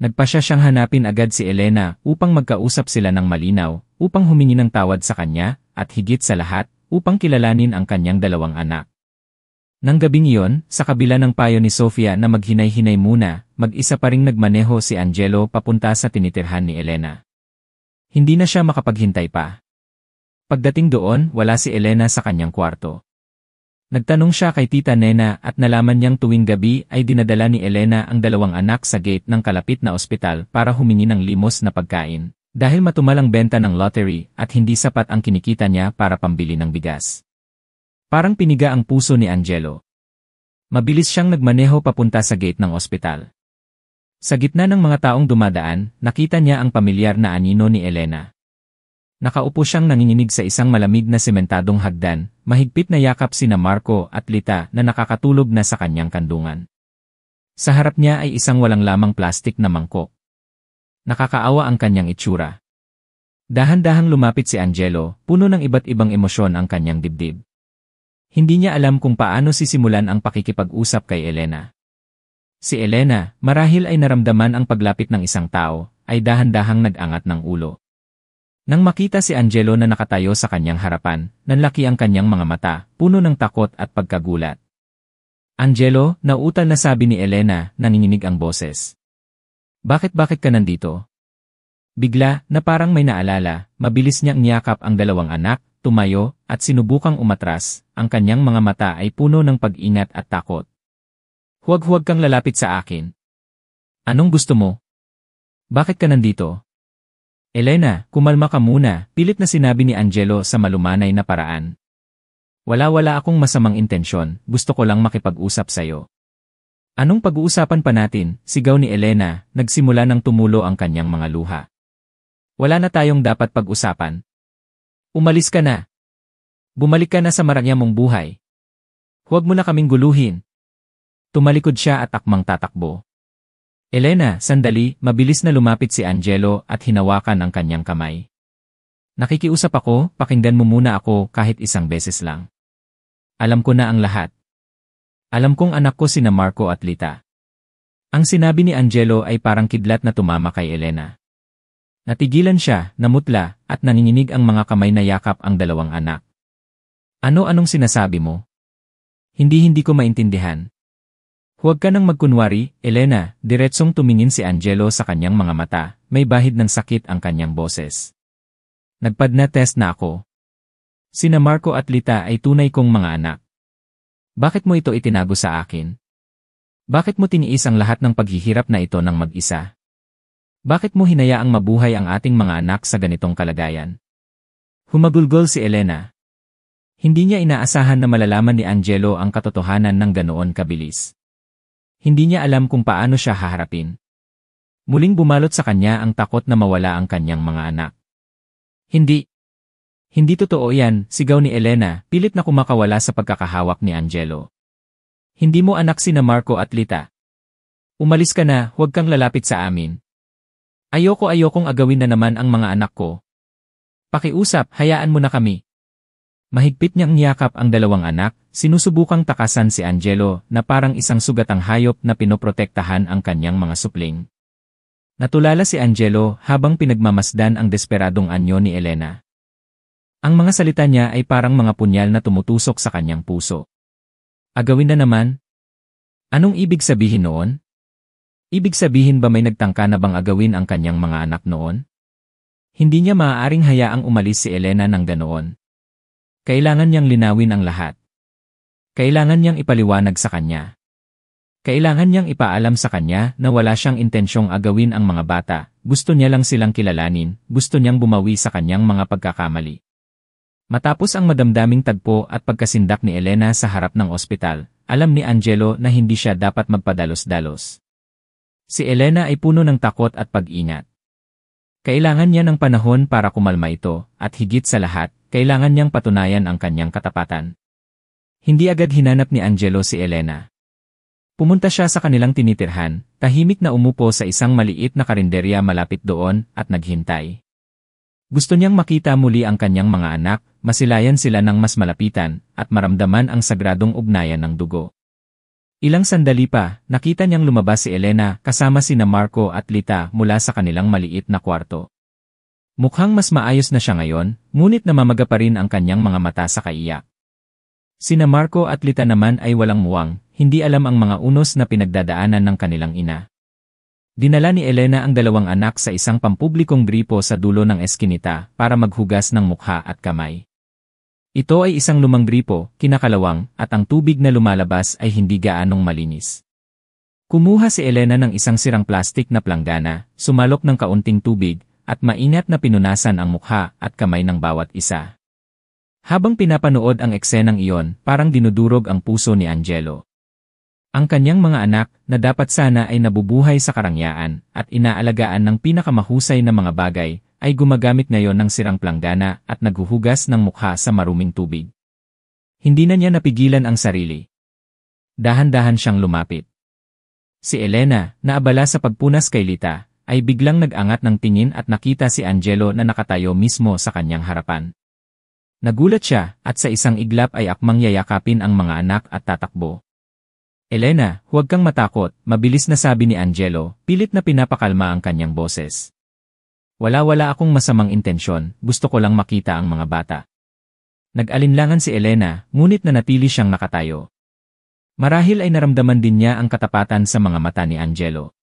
Nagpasya siyang hanapin agad si Elena upang magkausap sila ng malinaw, upang humingi ng tawad sa kanya, at higit sa lahat, upang kilalanin ang kanyang 2 anak. Nang gabing iyon, sa kabila ng payo ni Sofia na maghinay-hinay muna, mag-isa pa ring nagmaneho si Angelo papunta sa tinitirhan ni Elena. Hindi na siya makapaghintay pa. Pagdating doon, wala si Elena sa kanyang kwarto. Nagtanong siya kay Tita Nena at nalaman niyang tuwing gabi ay dinadala ni Elena ang dalawang anak sa gate ng kalapit na ospital para humingi ng limos na pagkain, dahil matumal ang benta ng lottery at hindi sapat ang kinikita niya para pambili ng bigas. Parang piniga ang puso ni Angelo. Mabilis siyang nagmaneho papunta sa gate ng ospital. Sa gitna ng mga taong dumadaan, nakita niya ang pamilyar na anino ni Elena. Nakaupo siyang nanginginig sa isang malamig na sementadong hagdan, mahigpit na yakap sina Marco at Lita na nakakatulog na sa kanyang kandungan. Sa harap niya ay isang walang lamang plastik na mangkok. Nakakaawa ang kanyang itsura. Dahan-dahang lumapit si Angelo, puno ng iba't ibang emosyon ang kanyang dibdib. Hindi niya alam kung paano sisimulan ang pakikipag-usap kay Elena. Si Elena, marahil ay naramdaman ang paglapit ng isang tao, ay dahan-dahang nag-angat ng ulo. Nang makita si Angelo na nakatayo sa kanyang harapan, nanlaki ang kanyang mga mata, puno ng takot at pagkagulat. Angelo, nauutal na sabi ni Elena, nanginginig ang boses. Bakit ka nandito? Bigla, na parang may naalala, mabilis niyang niyakap ang dalawang anak, tumayo, at sinubukang umatras, ang kanyang mga mata ay puno ng pag-ingat at takot. Huwag kang lalapit sa akin. Anong gusto mo? Bakit ka nandito? Elena, kumalma ka muna, pilit na sinabi ni Angelo sa malumanay na paraan. Wala akong masamang intensyon, gusto ko lang makipag-usap sa'yo. Anong pag-uusapan pa natin? Sigaw ni Elena, nagsimula ng tumulo ang kanyang mga luha. Wala na tayong dapat pag-usapan. Umalis ka na. Bumalik ka na sa marangya mong buhay. Huwag mo na kaming guluhin. Tumalikod siya at akmang tatakbo. Elena, sandali, mabilis na lumapit si Angelo at hinawakan ang kanyang kamay. Nakikiusap ako, pakinggan mo muna ako kahit isang beses lang. Alam ko na ang lahat. Alam kong anak ko sina Marco at Lita. Ang sinabi ni Angelo ay parang kidlat na tumama kay Elena. Natigilan siya, namutla, at nanginginig ang mga kamay na yakap ang dalawang anak. Anong sinasabi mo? Hindi ko maintindihan. Huwag ka nang magkunwari, Elena, diretsong tumingin si Angelo sa kanyang mga mata, may bahid ng sakit ang kanyang boses. Nagpadna test na ako. Sina Marco at Lita ay tunay kong mga anak. Bakit mo ito itinago sa akin? Bakit mo tiniis ang lahat ng paghihirap na ito ng mag-isa? Bakit mo hinayaang mabuhay ang ating mga anak sa ganitong kalagayan? Humagulgol si Elena. Hindi niya inaasahan na malalaman ni Angelo ang katotohanan ng ganoon kabilis. Hindi niya alam kung paano siya haharapin. Muling bumalot sa kanya ang takot na mawala ang kanyang mga anak. Hindi totoo yan, sigaw ni Elena, pilit na kumakawala sa pagkakahawak ni Angelo. Hindi mo anak sina Marco at Lita. Umalis ka na, huwag kang lalapit sa amin. Ayokong agawin na naman ang mga anak ko. Pakiusap, hayaan mo na kami. Mahigpit niyang niyakap ang dalawang anak, sinusubukang takasan si Angelo na parang isang sugatang hayop na pinoprotektahan ang kanyang mga supling. Natulala si Angelo habang pinagmamasdan ang desperadong anyo ni Elena. Ang mga salita niya ay parang mga punyal na tumutusok sa kanyang puso. Agawin na naman? Anong ibig sabihin noon? Ibig sabihin ba may nagtangka na bang agawin ang kanyang mga anak noon? Hindi niya maaaring hayaang umalis si Elena ng ganoon. Kailangan niyang linawin ang lahat. Kailangan niyang ipaliwanag sa kanya. Kailangan niyang ipaalam sa kanya na wala siyang intensyong agawin ang mga bata, gusto niya lang silang kilalanin, gusto niyang bumawi sa kanyang mga pagkakamali. Matapos ang madamdaming tagpo at pagkasindak ni Elena sa harap ng ospital, alam ni Angelo na hindi siya dapat magpadalos-dalos. Si Elena ay puno ng takot at pag-ingat. Kailangan niya ng panahon para kumalma ito, at higit sa lahat, kailangan niyang patunayan ang kanyang katapatan. Hindi agad hinanap ni Angelo si Elena. Pumunta siya sa kanilang tinitirhan, tahimik na umupo sa isang maliit na karinderya malapit doon at naghintay. Gusto niyang makita muli ang kanyang mga anak, masilayan sila ng mas malapitan, at maramdaman ang sagradong ugnayan ng dugo. Ilang sandali pa, nakita niyang lumabas si Elena kasama sina Marco at Lita mula sa kanilang maliit na kwarto. Mukhang mas maayos na siya ngayon, ngunit namamaga pa rin ang kanyang mga mata sa kaiyak. Sina Marco at Lita naman ay walang muwang, hindi alam ang mga unos na pinagdadaanan ng kanilang ina. Dinala ni Elena ang dalawang anak sa isang pampublikong gripo sa dulo ng eskinita para maghugas ng mukha at kamay. Ito ay isang lumang gripo, kinakalawang, at ang tubig na lumalabas ay hindi gaanong malinis. Kumuha si Elena ng isang sirang plastik na planggana, sumalok ng kaunting tubig, at maingat na pinunasan ang mukha at kamay ng bawat isa. Habang pinapanood ang eksenang iyon, parang dinudurog ang puso ni Angelo. Ang kanyang mga anak, na dapat sana ay nabubuhay sa karangyaan at inaalagaan ng pinakamahusay na mga bagay, ay gumagamit ngayon ng sirang planggana at naghuhugas ng mukha sa maruming tubig. Hindi na niya napigilan ang sarili. Dahan-dahan siyang lumapit. Si Elena, na abala sa pagpunas kay Lita, ay biglang nag-angat ng tingin at nakita si Angelo na nakatayo mismo sa kanyang harapan. Nagulat siya at sa isang iglap ay akmang yayakapin ang mga anak at tatakbo. Elena, huwag kang matakot, mabilis na sabi ni Angelo, pilit na pinapakalma ang kanyang boses. Wala akong masamang intensyon, gusto ko lang makita ang mga bata. Nag-alinlangan si Elena, ngunit nanatili siyang nakatayo. Marahil ay naramdaman din niya ang katapatan sa mga mata ni Angelo.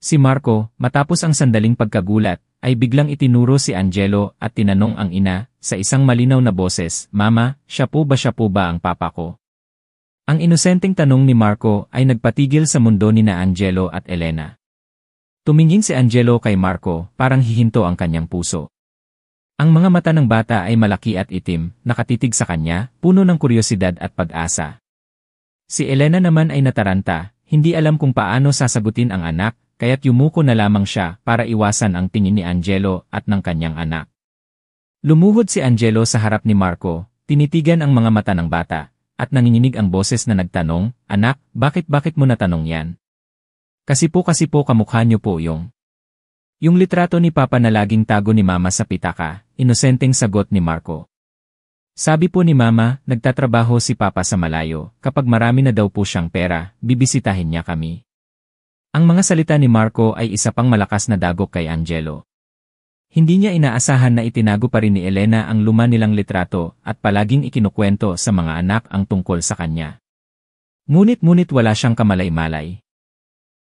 Si Marco, matapos ang sandaling pagkagulat, ay biglang itinuro si Angelo at tinanong ang ina, sa isang malinaw na boses, Mama, siya po ba ang papa ko? Ang inosenteng tanong ni Marco ay nagpatigil sa mundo ni na Angelo at Elena. Tumingin si Angelo kay Marco, parang hihinto ang kanyang puso. Ang mga mata ng bata ay malaki at itim, nakatitig sa kanya, puno ng kuryosidad at pag-asa. Si Elena naman ay nataranta, hindi alam kung paano sasagutin ang anak, kaya't yumuko na lamang siya para iwasan ang tingin ni Angelo at ng kanyang anak. Lumuhod si Angelo sa harap ni Marco, tinitigan ang mga mata ng bata, at nanginginig ang boses na nagtanong, Anak, bakit mo natanong yan? Kasi po kamukha niyo po yung litrato ni Papa na laging tago ni Mama sa pitaka, inosenteng sagot ni Marco. Sabi po ni Mama, nagtatrabaho si Papa sa malayo, kapag marami na daw po siyang pera, bibisitahin niya kami. Ang mga salita ni Marco ay isa pang malakas na dagok kay Angelo. Hindi niya inaasahan na itinago pa rin ni Elena ang luma nilang litrato at palaging ikinukwento sa mga anak ang tungkol sa kanya. Ngunit wala siyang kamalay-malay.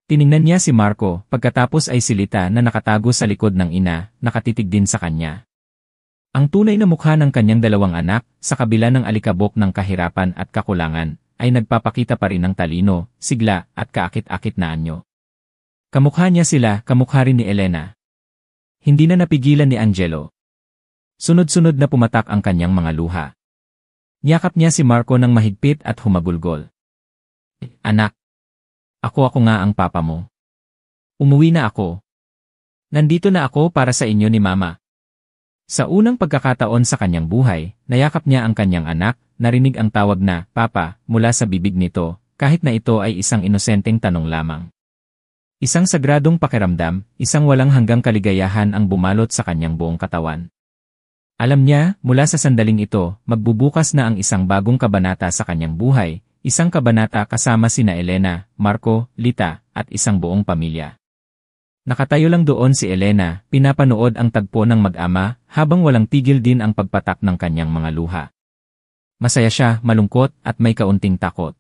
Tiningnan niya si Marco, pagkatapos ay si Lita na nakatago sa likod ng ina, nakatitig din sa kanya. Ang tunay na mukha ng kanyang dalawang anak, sa kabila ng alikabok ng kahirapan at kakulangan, ay nagpapakita pa rin ng talino, sigla, at kaakit-akit na anyo. Kamukha niya sila, kamukha rin ni Elena. Hindi na napigilan ni Angelo. Sunod-sunod na pumatak ang kanyang mga luha. Niyakap niya si Marco ng mahigpit at humagulgol. Anak! Ako nga ang papa mo. Umuwi na ako. Nandito na ako para sa inyo ni Mama. Sa unang pagkakataon sa kanyang buhay, nayakap niya ang kanyang anak, narinig ang tawag na, Papa, mula sa bibig nito, kahit na ito ay isang inosenteng tanong lamang. Isang sagradong pakiramdam, isang walang hanggang kaligayahan ang bumalot sa kanyang buong katawan. Alam niya, mula sa sandaling ito, magbubukas na ang isang bagong kabanata sa kanyang buhay, isang kabanata kasama sina Elena, Marco, Lita, at isang buong pamilya. Nakatayo lang doon si Elena, pinapanood ang tagpo ng mag-ama, habang walang tigil din ang pagpatak ng kanyang mga luha. Masaya siya, malungkot, at may kaunting takot.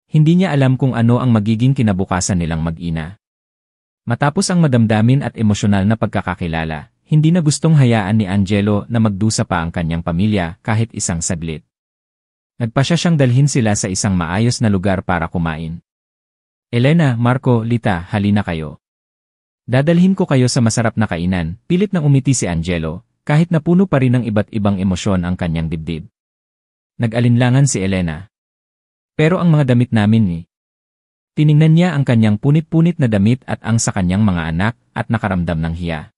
Hindi niya alam kung ano ang magiging kinabukasan nilang mag-ina. Matapos ang madamdamin at emosyonal na pagkakakilala, hindi na gustong hayaan ni Angelo na magdusa pa ang kanyang pamilya kahit isang saglit. Nagpasya siyang dalhin sila sa isang maayos na lugar para kumain. Elena, Marco, Lita, halina kayo. Dadalhin ko kayo sa masarap na kainan, pilit nang umiti si Angelo, kahit na puno pa rin ng iba't ibang emosyon ang kanyang dibdib. Nag-alinlangan si Elena. Pero ang mga damit namin ni. Tiningnan niya ang kanyang punit-punit na damit at ang sa kanyang mga anak at nakaramdam ng hiya.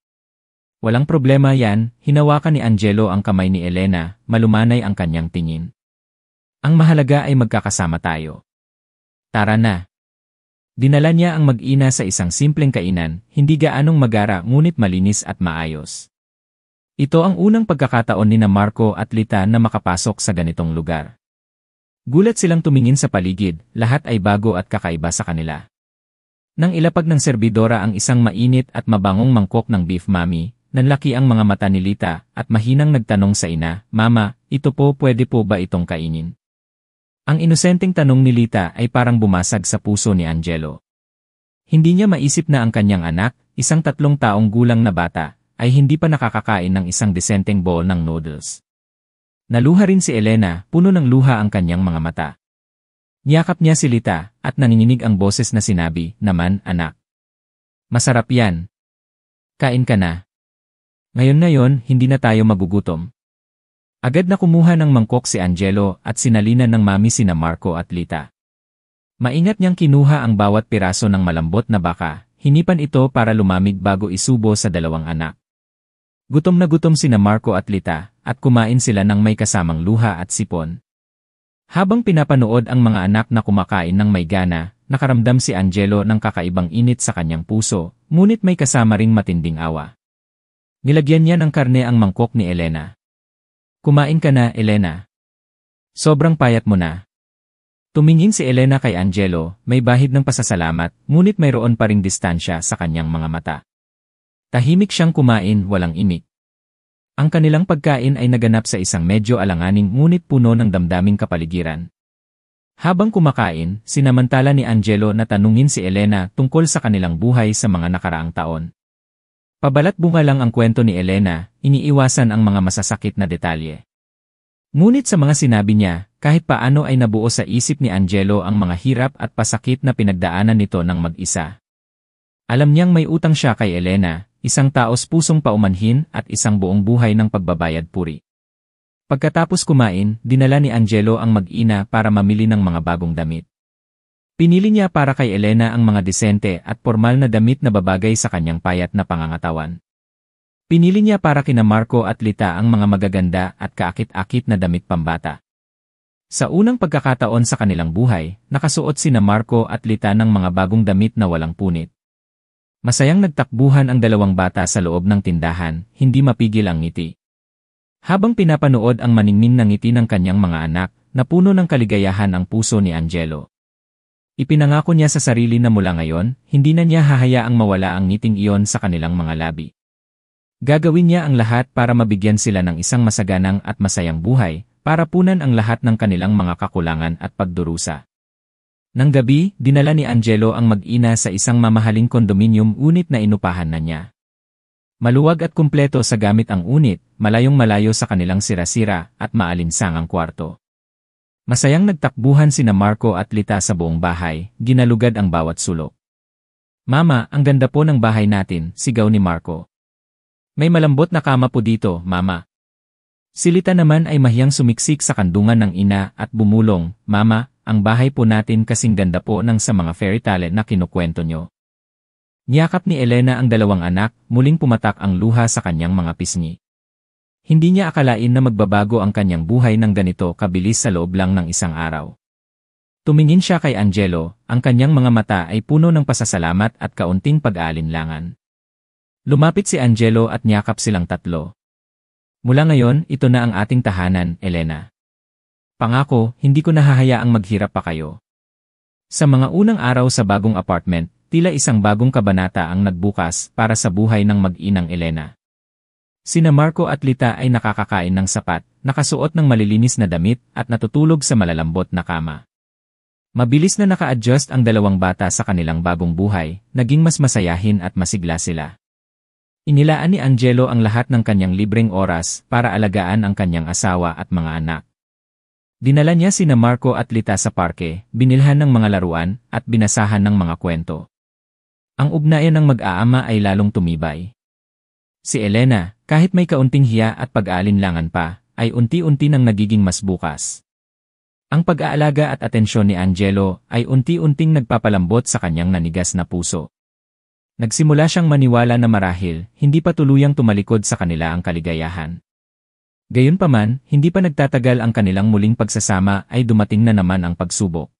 Walang problema yan, hinawakan ni Angelo ang kamay ni Elena, malumanay ang kanyang tingin. Ang mahalaga ay magkakasama tayo. Tara na. Dinala niya ang mag-ina sa isang simpleng kainan, hindi gaanong magara ngunit malinis at maayos. Ito ang unang pagkakataon ni na Marco at Lita na makapasok sa ganitong lugar. Gulat silang tumingin sa paligid, lahat ay bago at kakaiba sa kanila. Nang ilapag ng serbidora ang isang mainit at mabangong mangkok ng beef mami, nanlaki ang mga mata ni Lita at mahinang nagtanong sa ina, Mama, ito po pwede po ba itong kainin? Ang inosenteng tanong ni Lita ay parang bumasag sa puso ni Angelo. Hindi niya maisip na ang kanyang anak, isang 3 taong gulang na bata, ay hindi pa nakakakain ng isang desenteng bowl ng noodles. Naluha rin si Elena, puno ng luha ang kanyang mga mata. Niyakap niya si Lita, at nanginginig ang boses na sinabi, "Naman, anak. Masarap yan. Kain ka na. Ngayon na yon, hindi na tayo magugutom." Agad na kumuha ng mangkok si Angelo at sinalinan ng mami sina Marco at Lita. Maingat niyang kinuha ang bawat piraso ng malambot na baka, hinipan ito para lumamig bago isubo sa dalawang anak. Gutom na gutom sina Marco at Lita, at kumain sila ng may kasamang luha at sipon. Habang pinapanood ang mga anak na kumakain ng may gana, nakaramdam si Angelo ng kakaibang init sa kanyang puso, ngunit may kasama ring matinding awa. Nilagyan niya ng karne ang mangkok ni Elena. "Kumain ka na, Elena. Sobrang payat mo na." Tumingin si Elena kay Angelo, may bahid ng pasasalamat, ngunit mayroon pa ring distansya sa kanyang mga mata. Tahimik siyang kumain, walang imik. Ang kanilang pagkain ay naganap sa isang medyo alanganing ngunit puno ng damdaming kapaligiran. Habang kumakain, sinamantala ni Angelo na tanungin si Elena tungkol sa kanilang buhay sa mga nakaraang taon. Pabalat bunga lang ang kwento ni Elena, iniiwasan ang mga masasakit na detalye. Ngunit sa mga sinabi niya, kahit paano ay nabuo sa isip ni Angelo ang mga hirap at pasakit na pinagdaanan nito ng mag-isa. Alam niyang may utang siya kay Elena, isang taos pusong paumanhin at isang buong buhay ng pagbabayad puri. Pagkatapos kumain, dinala ni Angelo ang mag-ina para mamili ng mga bagong damit. Pinili niya para kay Elena ang mga disente at formal na damit na babagay sa kanyang payat na pangangatawan. Pinili niya para kina Marco at Lita ang mga magaganda at kaakit-akit na damit pambata. Sa unang pagkakataon sa kanilang buhay, nakasuot sina Marco at Lita ng mga bagong damit na walang punit. Masayang nagtakbuhan ang dalawang bata sa loob ng tindahan, hindi mapigil ang ngiti. Habang pinapanood ang maningning na ngiti ng kanyang mga anak, napuno ng kaligayahan ang puso ni Angelo. Ipinangako niya sa sarili na mula ngayon, hindi na niya hahayaang mawala ang ngiting iyon sa kanilang mga labi. Gagawin niya ang lahat para mabigyan sila ng isang masaganang at masayang buhay, para punan ang lahat ng kanilang mga kakulangan at pagdurusa. Nang gabi, dinala ni Angelo ang mag-ina sa isang mamahaling kondominium unit na inupahan na niya. Maluwag at kumpleto sa gamit ang unit, malayong malayo sa kanilang sira-sira at maalinsangang kwarto. Masayang nagtakbuhan sina Marco at Lita sa buong bahay, ginalugad ang bawat sulok. "Mama, ang ganda po ng bahay natin," sigaw ni Marco. "May malambot na kama po dito, Mama." Si Lita naman ay mahiyang sumiksik sa kandungan ng ina at bumulong, "Mama, ang bahay po natin kasing ganda po ng sa mga fairy tale na kinukwento nyo." Niyakap ni Elena ang dalawang anak, muling pumatak ang luha sa kanyang mga pisngi. Hindi niya akalain na magbabago ang kanyang buhay ng ganito kabilis sa loob lang ng isang araw. Tumingin siya kay Angelo, ang kanyang mga mata ay puno ng pasasalamat at kaunting pag-aalinlangan. Lumapit si Angelo at niyakap silang tatlo. "Mula ngayon, ito na ang ating tahanan, Elena. Pangako, hindi ko nahahayaang maghirap pa kayo." Sa mga unang araw sa bagong apartment, tila isang bagong kabanata ang nagbukas para sa buhay ng mag-inang Elena. Sina Marco at Lita ay nakakakain ng sapat, nakasuot ng malilinis na damit at natutulog sa malalambot na kama. Mabilis na naka-adjust ang dalawang bata sa kanilang bagong buhay, naging mas masayahin at masigla sila. Inilaan ni Angelo ang lahat ng kanyang libreng oras para alagaan ang kanyang asawa at mga anak. Dinala niya sina Marco at Lita sa parke, binilhan ng mga laruan, at binasahan ng mga kwento. Ang ugnayan ng mag-aama ay lalong tumibay. Si Elena, kahit may kaunting hiya at pag-aalinlangan pa, ay unti-unti nang nagiging mas bukas. Ang pag-aalaga at atensyon ni Angelo ay unti-unting nagpapalambot sa kanyang nanigas na puso. Nagsimula siyang maniwala na marahil, hindi pa tuluyang tumalikod sa kanila ang kaligayahan. Gayunpaman, hindi pa nagtatagal ang kanilang muling pagsasama ay dumating na naman ang pagsubok.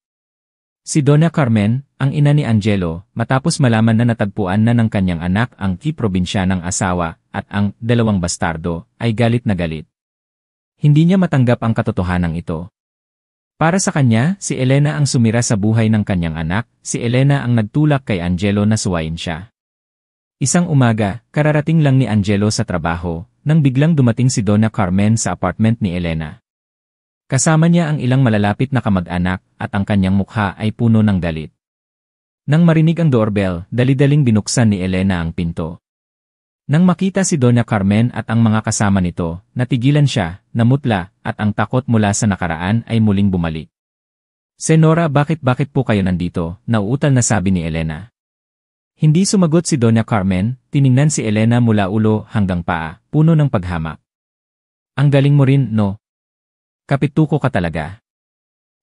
Si Donna Carmen, ang ina ni Angelo, matapos malaman na natagpuan na ng kanyang anak ang probinsiyanang asawa at ang dalawang bastardo, ay galit na galit. Hindi niya matanggap ang katotohanan ito. Para sa kanya, si Elena ang sumira sa buhay ng kanyang anak, si Elena ang nagtulak kay Angelo na suwayin siya. Isang umaga, kararating lang ni Angelo sa trabaho, nang biglang dumating si Donna Carmen sa apartment ni Elena. Kasama niya ang ilang malalapit na kamag-anak at ang kanyang mukha ay puno ng galit. Nang marinig ang doorbell, dali-daling binuksan ni Elena ang pinto. Nang makita si Doña Carmen at ang mga kasama nito, natigilan siya, namutla, at ang takot mula sa nakaraan ay muling bumalik. Senora, bakit po kayo nandito? Nauutal na sabi ni Elena. Hindi sumagot si Doña Carmen, tiningnan si Elena mula ulo hanggang paa, puno ng paghamak. Ang galing mo rin, no? Kapituko ka talaga.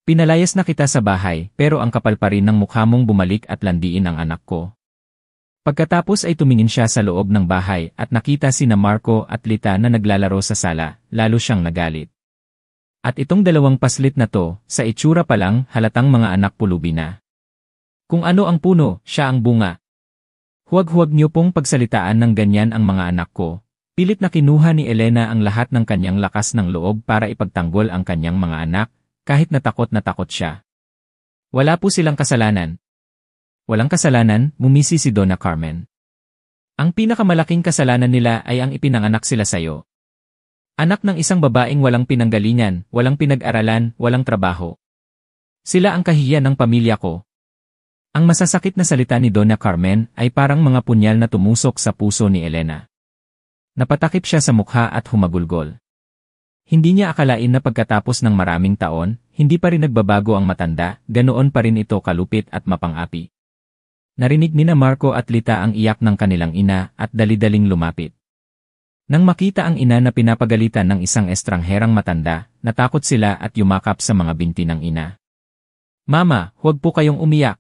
Pinalayas na kita sa bahay, pero ang kapal pa rin ng mukha mong bumalik at landiin ang anak ko. Pagkatapos ay tumingin siya sa loob ng bahay at nakita sina Marco at Lita na naglalaro sa sala, lalo siyang nagalit. At itong dalawang paslit na to, sa itsura pa lang halatang mga anak pulubi na. Kung ano ang puno, siya ang bunga. Huwag niyo pong pagsalitaan ng ganyan ang mga anak ko. Pilit na kinuha ni Elena ang lahat ng kanyang lakas ng loob para ipagtanggol ang kanyang mga anak, kahit na takot siya. Wala po silang kasalanan. Walang kasalanan, mumisi si Doña Carmen. Ang pinakamalaking kasalanan nila ay ang ipinanganak sila sayo. Anak ng isang babaeng walang pinanggalingan, walang pinag-aralan, walang trabaho. Sila ang kahihiyan ng pamilya ko. Ang masasakit na salita ni Doña Carmen ay parang mga punyal na tumusok sa puso ni Elena. Napatakip siya sa mukha at humagulgol. Hindi niya akalain na pagkatapos ng maraming taon, hindi pa rin nagbabago ang matanda, ganoon pa rin ito kalupit at mapang-api. Narinig nina Marco at Lita ang iyak ng kanilang ina at dali-daling lumapit. Nang makita ang ina na pinapagalitan ng isang estrangherang matanda, natakot sila at yumakap sa mga binti ng ina. Mama, huwag po kayong umiyak.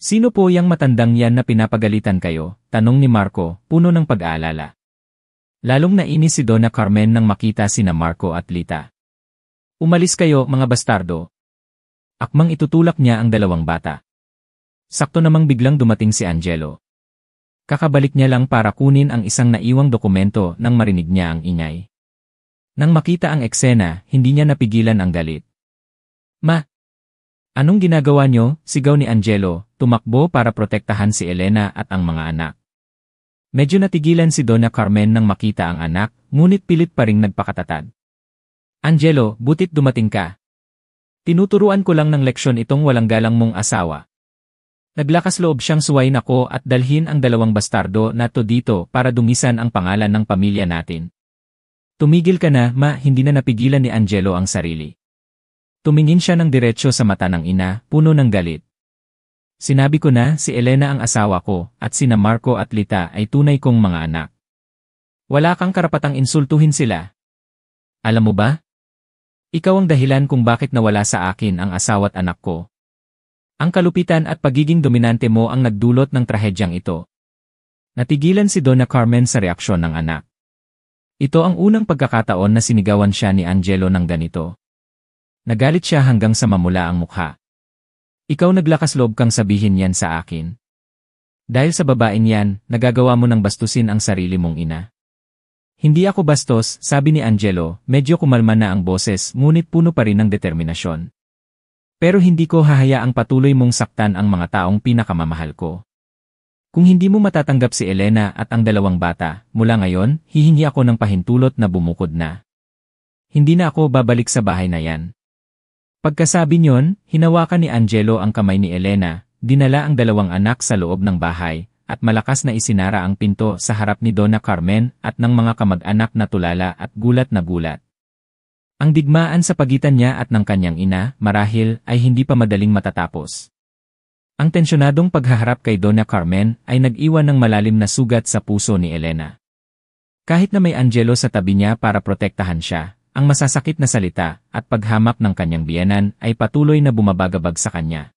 Sino po yang matandang yan na pinapagalitan kayo? Tanong ni Marco, puno ng pag-aalala. Lalong nainis si Doña Carmen nang makita sina Marco at Lita. Umalis kayo, mga bastardo. Akmang itutulak niya ang dalawang bata. Sakto namang biglang dumating si Angelo. Kakabalik niya lang para kunin ang isang naiwang dokumento nang marinig niya ang ingay. Nang makita ang eksena, hindi niya napigilan ang galit. Ma! Anong ginagawa niyo? Sigaw ni Angelo, tumakbo para protektahan si Elena at ang mga anak. Medyo natigilan si Doña Carmen nang makita ang anak, ngunit pilit pa ring nagpakatatag. Angelo, butit dumating ka. Tinuturuan ko lang ng leksyon itong walang galang mong asawa. Naglakas loob siyang suwayin ako at dalhin ang dalawang bastardo na to dito para dumisan ang pangalan ng pamilya natin. Tumigil ka na, ma, hindi na napigilan ni Angelo ang sarili. Tumingin siya ng diretsyo sa mata ng ina, puno ng galit. Sinabi ko na, si Elena ang asawa ko, at sina Marco at Lita ay tunay kong mga anak. Wala kang karapatang insultuhin sila. Alam mo ba? Ikaw ang dahilan kung bakit nawala sa akin ang asawa't anak ko. Ang kalupitan at pagiging dominante mo ang nagdulot ng trahedyang ito. Natigilan si Doña Carmen sa reaksyon ng anak. Ito ang unang pagkakataon na sinigawan siya ni Angelo ng ganito. Nagalit siya hanggang sa mamula ang mukha. Ikaw naglakas loob kang sabihin yan sa akin. Dahil sa babaeng yan, nagagawa mo ng bastusin ang sarili mong ina. Hindi ako bastos, sabi ni Angelo, medyo kumalma na ang boses ngunit puno pa rin ng determinasyon. Pero hindi ko hahayaang patuloy mong saktan ang mga taong pinakamamahal ko. Kung hindi mo matatanggap si Elena at ang dalawang bata, mula ngayon, hihingi ako ng pahintulot na bumukod na. Hindi na ako babalik sa bahay na yan. Pagkasabi niyon, hinawakan ni Angelo ang kamay ni Elena, dinala ang dalawang anak sa loob ng bahay, at malakas na isinara ang pinto sa harap ni Doña Carmen at ng mga kamag-anak na tulala at gulat na gulat. Ang digmaan sa pagitan niya at ng kanyang ina, marahil, ay hindi pa madaling matatapos. Ang tensyonadong paghaharap kay Doña Carmen ay nag-iwan ng malalim na sugat sa puso ni Elena. Kahit na may Angelo sa tabi niya para protektahan siya, ang masasakit na salita at paghamak ng kanyang biyenan ay patuloy na bumabagabag sa kanya.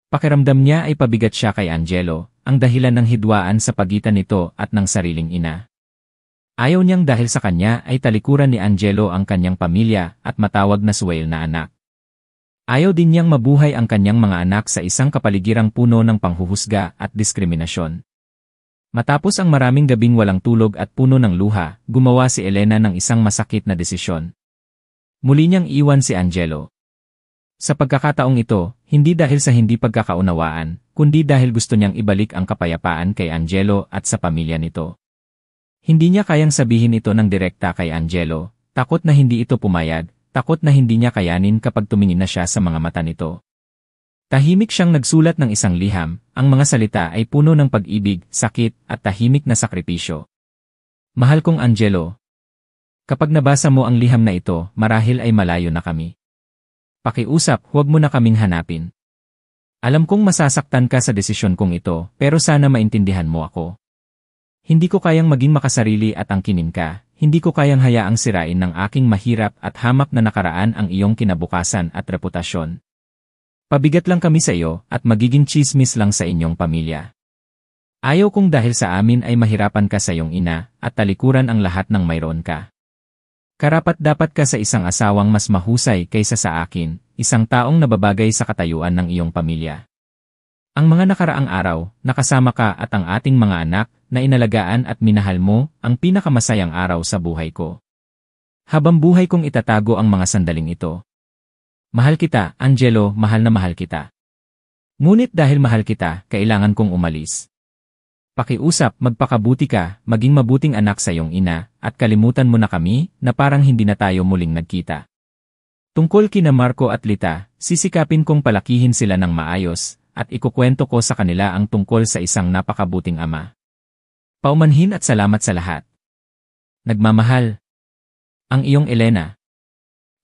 Pakiramdam niya ay pabigat siya kay Angelo, ang dahilan ng hidwaan sa pagitan nito at ng sariling ina. Ayaw niyang dahil sa kanya ay talikuran ni Angelo ang kanyang pamilya at matawag na suwail na anak. Ayaw din niyang mabuhay ang kanyang mga anak sa isang kapaligirang puno ng panghuhusga at diskriminasyon. Matapos ang maraming gabing walang tulog at puno ng luha, gumawa si Elena ng isang masakit na desisyon. Muli niyang iwan si Angelo. Sa pagkakataong ito, hindi dahil sa hindi pagkakaunawaan, kundi dahil gusto niyang ibalik ang kapayapaan kay Angelo at sa pamilya nito. Hindi niya kayang sabihin ito ng direkta kay Angelo, takot na hindi ito pumayag, takot na hindi niya kayanin kapag tumingin na siya sa mga mata nito. Tahimik siyang nagsulat ng isang liham, ang mga salita ay puno ng pag-ibig, sakit, at tahimik na sakripisyo. Mahal kong Angelo. Kapag nabasa mo ang liham na ito, marahil ay malayo na kami. Pakiusap, huwag mo na kaming hanapin. Alam kong masasaktan ka sa desisyon kong ito, pero sana maintindihan mo ako. Hindi ko kayang maging makasarili at angkinin ka, hindi ko kayang hayaang sirain ng aking mahirap at hamak na nakaraan ang iyong kinabukasan at reputasyon. Pabigat lang kami sa iyo at magiging tsismis lang sa inyong pamilya. Ayaw kong dahil sa amin ay mahirapan ka sa iyong ina at talikuran ang lahat ng mayroon ka. Karapat-dapat ka sa isang asawang mas mahusay kaysa sa akin, isang taong nababagay sa katayuan ng iyong pamilya. Ang mga nakaraang araw, nakasama ka at ang ating mga anak na inalagaan at minahal mo ang pinakamasayang araw sa buhay ko. Habang buhay kong itatago ang mga sandaling ito. Mahal kita, Angelo, mahal na mahal kita. Ngunit dahil mahal kita, kailangan kong umalis. Pakiusap, magpakabuti ka, maging mabuting anak sa iyong ina, at kalimutan mo na kami na parang hindi na tayo muling nagkita. Tungkol kina Marco at Lita, sisikapin kong palakihin sila ng maayos, at ikukwento ko sa kanila ang tungkol sa isang napakabuting ama. Paumanhin at salamat sa lahat. Nagmamahal. Ang iyong Elena.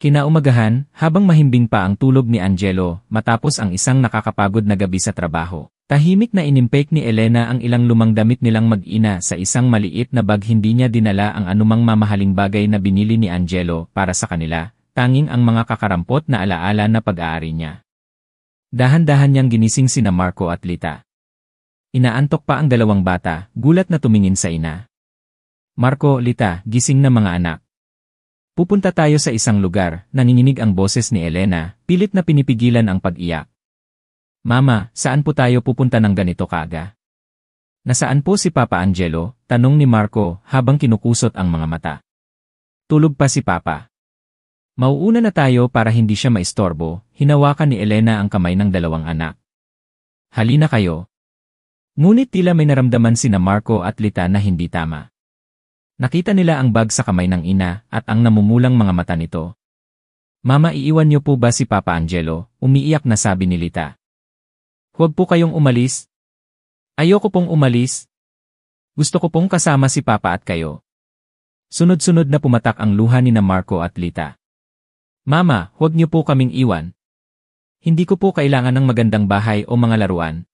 Kinaumagahan, habang mahimbing pa ang tulog ni Angelo, matapos ang isang nakakapagod na gabi sa trabaho, tahimik na inimpake ni Elena ang ilang lumang damit nilang mag-ina sa isang maliit na bag. Hindi niya dinala ang anumang mamahaling bagay na binili ni Angelo para sa kanila, tanging ang mga kakarampot na alaala na pag-aari niya. Dahan-dahan niyang ginising sina Marco at Lita. Inaantok pa ang dalawang bata, gulat na tumingin sa ina. Marco, Lita, gising na mga anak. Pupunta tayo sa isang lugar, nanginginig ang boses ni Elena, pilit na pinipigilan ang pag-iyak. Mama, saan po tayo pupunta ng ganito kaaga? Nasaan po si Papa Angelo? Tanong ni Marco habang kinukusot ang mga mata. Tulog pa si Papa. Mauuna na tayo para hindi siya maistorbo, hinawakan ni Elena ang kamay ng dalawang anak. Halina kayo. Ngunit tila may naramdaman sina Marco at Lita na hindi tama. Nakita nila ang bag sa kamay ng ina at ang namumulang mga mata nito. Mama, iiwan niyo po ba si Papa Angelo? Umiiyak na sabi ni Lita. Huwag po kayong umalis. Ayoko pong umalis. Gusto ko pong kasama si Papa at kayo. Sunod-sunod na pumatak ang luha ni na Marco at Lita. Mama, huwag niyo po kaming iwan. Hindi ko po kailangan ng magandang bahay o mga laruan.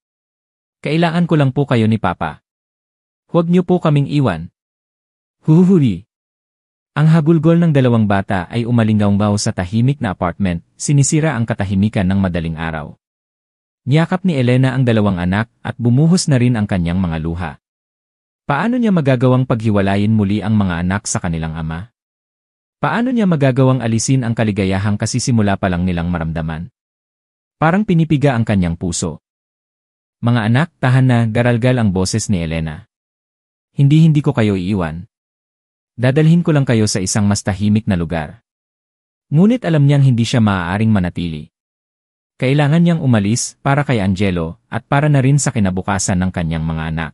Kailangan ko lang po kayo ni Papa. Huwag niyo po kaming iwan. Huhuhuri. Ang hagulgol ng dalawang bata ay umalingaw sa tahimik na apartment, sinisira ang katahimikan ng madaling araw. Niyakap ni Elena ang dalawang anak at bumuhos na rin ang kanyang mga luha. Paano niya magagawang paghiwalayin muli ang mga anak sa kanilang ama? Paano niya magagawang alisin ang kaligayahang kasisimula pa lang nilang maramdaman? Parang pinipiga ang kanyang puso. Mga anak, tahan na, garalgal ang boses ni Elena. Hindi ko kayo iiwan. Dadalhin ko lang kayo sa isang mas tahimik na lugar. Ngunit alam niyang hindi siya maaaring manatili. Kailangan niyang umalis para kay Angelo at para na rin sa kinabukasan ng kanyang mga anak.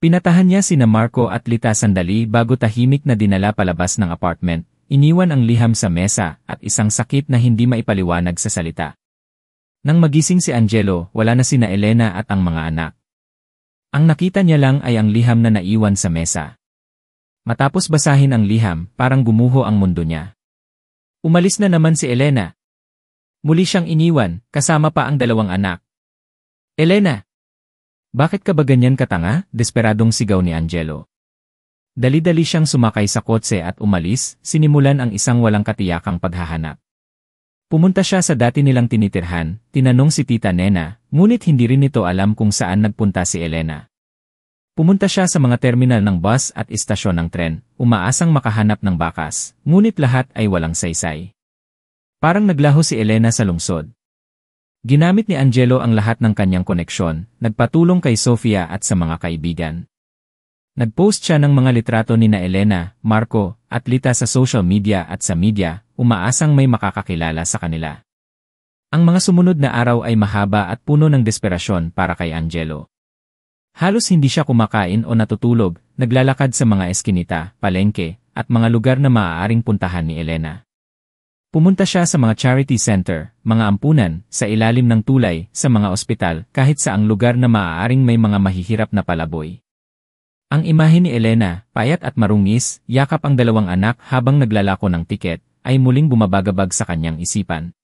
Pinatahan niya sina Marco at Lita sandali bago tahimik na dinala palabas ng apartment, iniwan ang liham sa mesa at isang sakit na hindi maipaliwanag sa salita. Nang magising si Angelo, wala na sina Elena at ang mga anak. Ang nakita niya lang ay ang liham na naiwan sa mesa. Matapos basahin ang liham, parang gumuho ang mundo niya. Umalis na naman si Elena. Muli siyang iniwan, kasama pa ang dalawang anak. Elena! Bakit ka ba ganyan katanga? Desperadong sigaw ni Angelo. Dali-dali siyang sumakay sa kotse at umalis, sinimulan ang isang walang katiyakang paghahanap. Pumunta siya sa dati nilang tinitirhan, tinanong si Tita Nena, ngunit hindi rin nito alam kung saan nagpunta si Elena. Pumunta siya sa mga terminal ng bus at istasyon ng tren, umaasang makahanap ng bakas, ngunit lahat ay walang saysay. Parang naglaho si Elena sa lungsod. Ginamit ni Angelo ang lahat ng kanyang koneksyon, nagpatulong kay Sofia at sa mga kaibigan. Nagpost siya ng mga litrato ni na Elena, Marco, at Lita sa social media at sa media, umaasang may makakakilala sa kanila. Ang mga sumunod na araw ay mahaba at puno ng desperasyon para kay Angelo. Halos hindi siya kumakain o natutulog, naglalakad sa mga eskinita, palengke, at mga lugar na maaaring puntahan ni Elena. Pumunta siya sa mga charity center, mga ampunan, sa ilalim ng tulay, sa mga ospital, kahit sa ang lugar na maaaring may mga mahihirap na palaboy. Ang imahe ni Elena, payat at marungis, yakap ang dalawang anak habang naglalako ng tiket, ay muling bumabagabag sa kanyang isipan.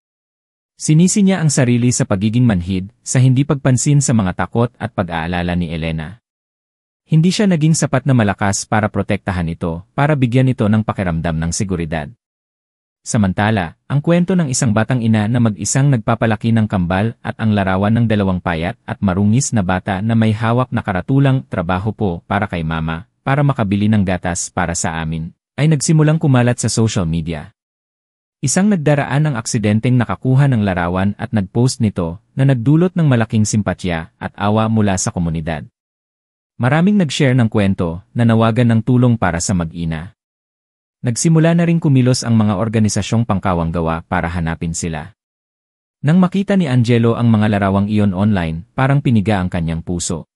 Sinisi niya ang sarili sa pagiging manhid, sa hindi pagpansin sa mga takot at pag-aalala ni Elena. Hindi siya naging sapat na malakas para protektahan ito, para bigyan ito ng pakiramdam ng seguridad. Samantala, ang kwento ng isang batang ina na mag-isang nagpapalaki ng kambal at ang larawan ng dalawang payat at marungis na bata na may hawak na karatulang trabaho po para kay mama, para makabili ng gatas para sa amin, ay nagsimulang kumalat sa social media. Isang nagdaraan ang aksidenteng nakakuha ng larawan at nagpost nito na nagdulot ng malaking simpatya at awa mula sa komunidad. Maraming nag-share ng kwento na nawagan ng tulong para sa mag-ina. Nagsimula na ring kumilos ang mga organisasyong pangkawang gawa para hanapin sila. Nang makita ni Angelo ang mga larawang iyon online, parang piniga ang kanyang puso.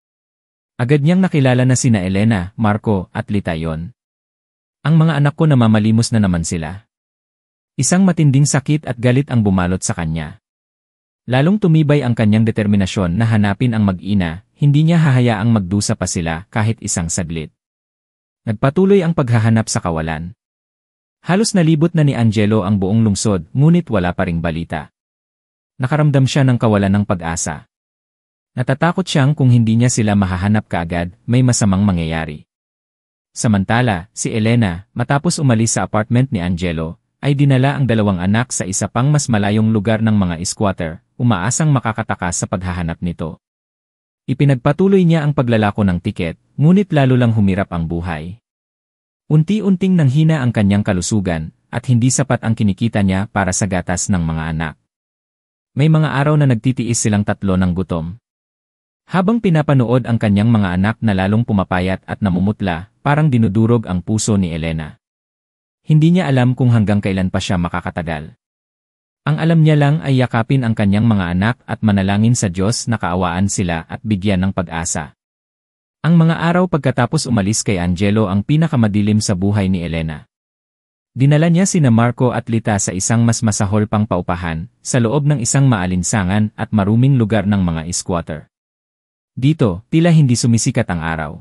Agad niyang nakilala na sina Elena, Marco at Lita yon. Ang mga anak ko namamalimos na naman sila. Isang matinding sakit at galit ang bumalot sa kanya. Lalong tumibay ang kanyang determinasyon na hanapin ang mag-ina, hindi niya hahayaang magdusa pa sila kahit isang saglit. Nagpatuloy ang paghahanap sa kawalan. Halos nalibot na ni Angelo ang buong lungsod, ngunit wala pa ring balita. Nakaramdam siya ng kawalan ng pag-asa. Natatakot siyang kung hindi niya sila mahahanap kaagad, may masamang mangyayari. Samantala, si Elena, matapos umalis sa apartment ni Angelo, ay dinala ang dalawang anak sa isa pang mas malayong lugar ng mga squatter, umaasang makakatakas sa paghahanap nito. Ipinagpatuloy niya ang paglalako ng tiket, ngunit lalo lang humirap ang buhay. Unti-unting nanghina ang kanyang kalusugan, at hindi sapat ang kinikita niya para sa gatas ng mga anak. May mga araw na nagtitiis silang tatlo ng gutom. Habang pinapanood ang kanyang mga anak na lalong pumapayat at namumutla, parang dinudurog ang puso ni Elena. Hindi niya alam kung hanggang kailan pa siya makakatagal. Ang alam niya lang ay yakapin ang kanyang mga anak at manalangin sa Diyos na kaawaan sila at bigyan ng pag-asa. Ang mga araw pagkatapos umalis kay Angelo ang pinakamadilim sa buhay ni Elena. Dinala niya sina Marco at Lita sa isang mas masahol pang paupahan, sa loob ng isang maalinsangan at maruming lugar ng mga squatter. Dito, tila hindi sumisikat ang araw.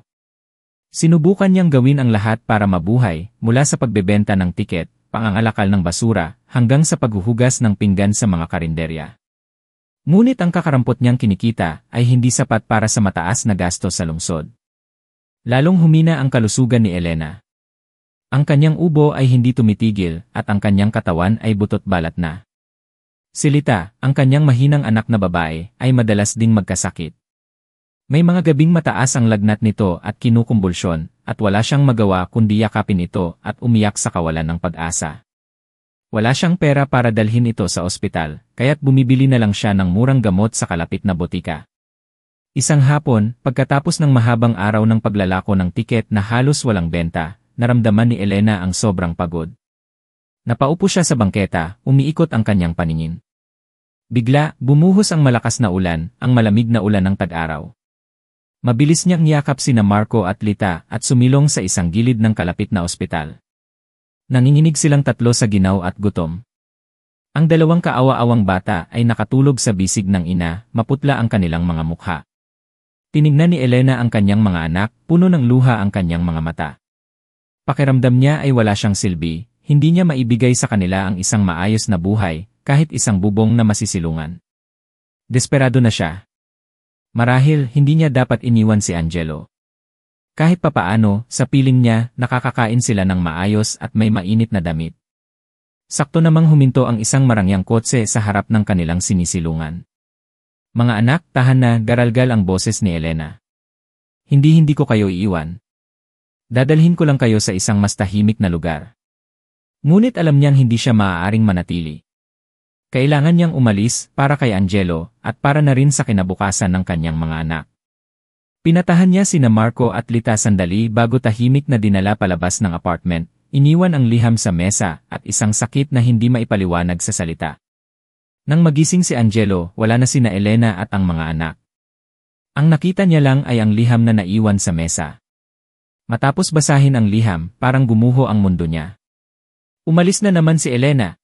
Sinubukan niyang gawin ang lahat para mabuhay, mula sa pagbebenta ng tiket, pangangalakal ng basura, hanggang sa paghuhugas ng pinggan sa mga karinderya. Ngunit ang kakarampot niyang kinikita ay hindi sapat para sa mataas na gasto sa lungsod. Lalong humina ang kalusugan ni Elena. Ang kanyang ubo ay hindi tumitigil at ang kanyang katawan ay butot balat na. Si Lita, ang kanyang mahinang anak na babae, ay madalas ding magkasakit. May mga gabing mataas ang lagnat nito at kinukumbulsyon, at wala siyang magawa kundi yakapin ito at umiyak sa kawalan ng pag-asa. Wala siyang pera para dalhin ito sa ospital, kaya't bumibili na lang siya ng murang gamot sa kalapit na botika. Isang hapon, pagkatapos ng mahabang araw ng paglalako ng tiket na halos walang benta, naramdaman ni Elena ang sobrang pagod. Napaupo siya sa bangketa, umiikot ang kanyang paningin. Bigla, bumuhos ang malakas na ulan, ang malamig na ulan ng tag-araw. Mabilis niyang niyakap sina Marco at Lita at sumilong sa isang gilid ng kalapit na ospital. Nanginginig silang tatlo sa ginaw at gutom. Ang dalawang kaawa-awang bata ay nakatulog sa bisig ng ina, maputla ang kanilang mga mukha. Tinignan ni Elena ang kanyang mga anak, puno ng luha ang kanyang mga mata. Pakiramdam niya ay wala siyang silbi, hindi niya maibigay sa kanila ang isang maayos na buhay, kahit isang bubong na masisilungan. Desperado na siya. Marahil, hindi niya dapat iniwan si Angelo. Kahit papaano, sa piling niya, nakakakain sila ng maayos at may mainit na damit. Sakto namang huminto ang isang marangyang kotse sa harap ng kanilang sinisilungan. Mga anak, tahan na, garalgal ang boses ni Elena. Hindi ko kayo iiwan. Dadalhin ko lang kayo sa isang mas tahimik na lugar. Ngunit alam niyang hindi siya maaaring manatili. Kailangan niyang umalis para kay Angelo at para na rin sa kinabukasan ng kanyang mga anak. Pinatahan niya sina Marco at Lita sandali bago tahimik na dinala palabas ng apartment, iniwan ang liham sa mesa at isang sakit na hindi maipaliwanag sa salita. Nang magising si Angelo, wala na sina Elena at ang mga anak. Ang nakita niya lang ay ang liham na naiwan sa mesa. Matapos basahin ang liham, parang gumuho ang mundo niya. Umalis na naman si Elena.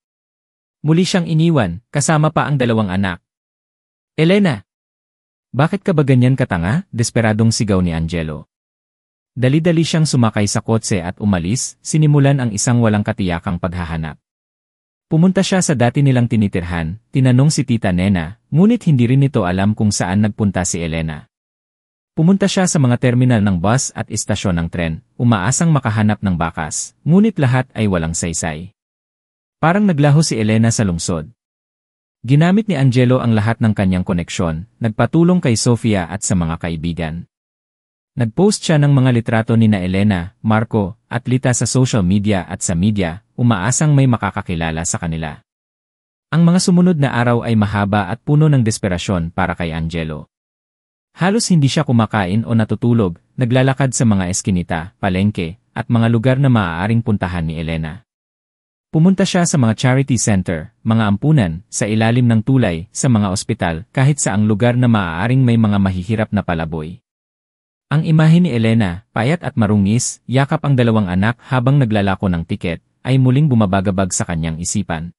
Muli siyang iniwan, kasama pa ang dalawang anak. Elena! Bakit ka ba ganyan katanga? Desperadong sigaw ni Angelo. Dali-dali siyang sumakay sa kotse at umalis, sinimulan ang isang walang katiyakang paghahanap. Pumunta siya sa dati nilang tinitirhan, tinanong si Tita Nena, ngunit hindi rin nito alam kung saan nagpunta si Elena. Pumunta siya sa mga terminal ng bus at istasyon ng tren, umaasang makahanap ng bakas, ngunit lahat ay walang saysay. Parang naglaho si Elena sa lungsod. Ginamit ni Angelo ang lahat ng kanyang koneksyon, nagpatulong kay Sofia at sa mga kaibigan. Nagpost siya ng mga litrato ni Elena, Marco, at Lita sa social media at sa media, umaasang may makakakilala sa kanila. Ang mga sumunod na araw ay mahaba at puno ng desperasyon para kay Angelo. Halos hindi siya kumakain o natutulog, naglalakad sa mga eskinita, palengke, at mga lugar na maaaring puntahan ni Elena. Pumunta siya sa mga charity center, mga ampunan, sa ilalim ng tulay, sa mga ospital, kahit saang lugar na maaaring may mga mahihirap na palaboy. Ang imahe ni Elena, payat at marungis, yakap ang dalawang anak habang naglalako ng tiket, ay muling bumabagabag sa kanyang isipan.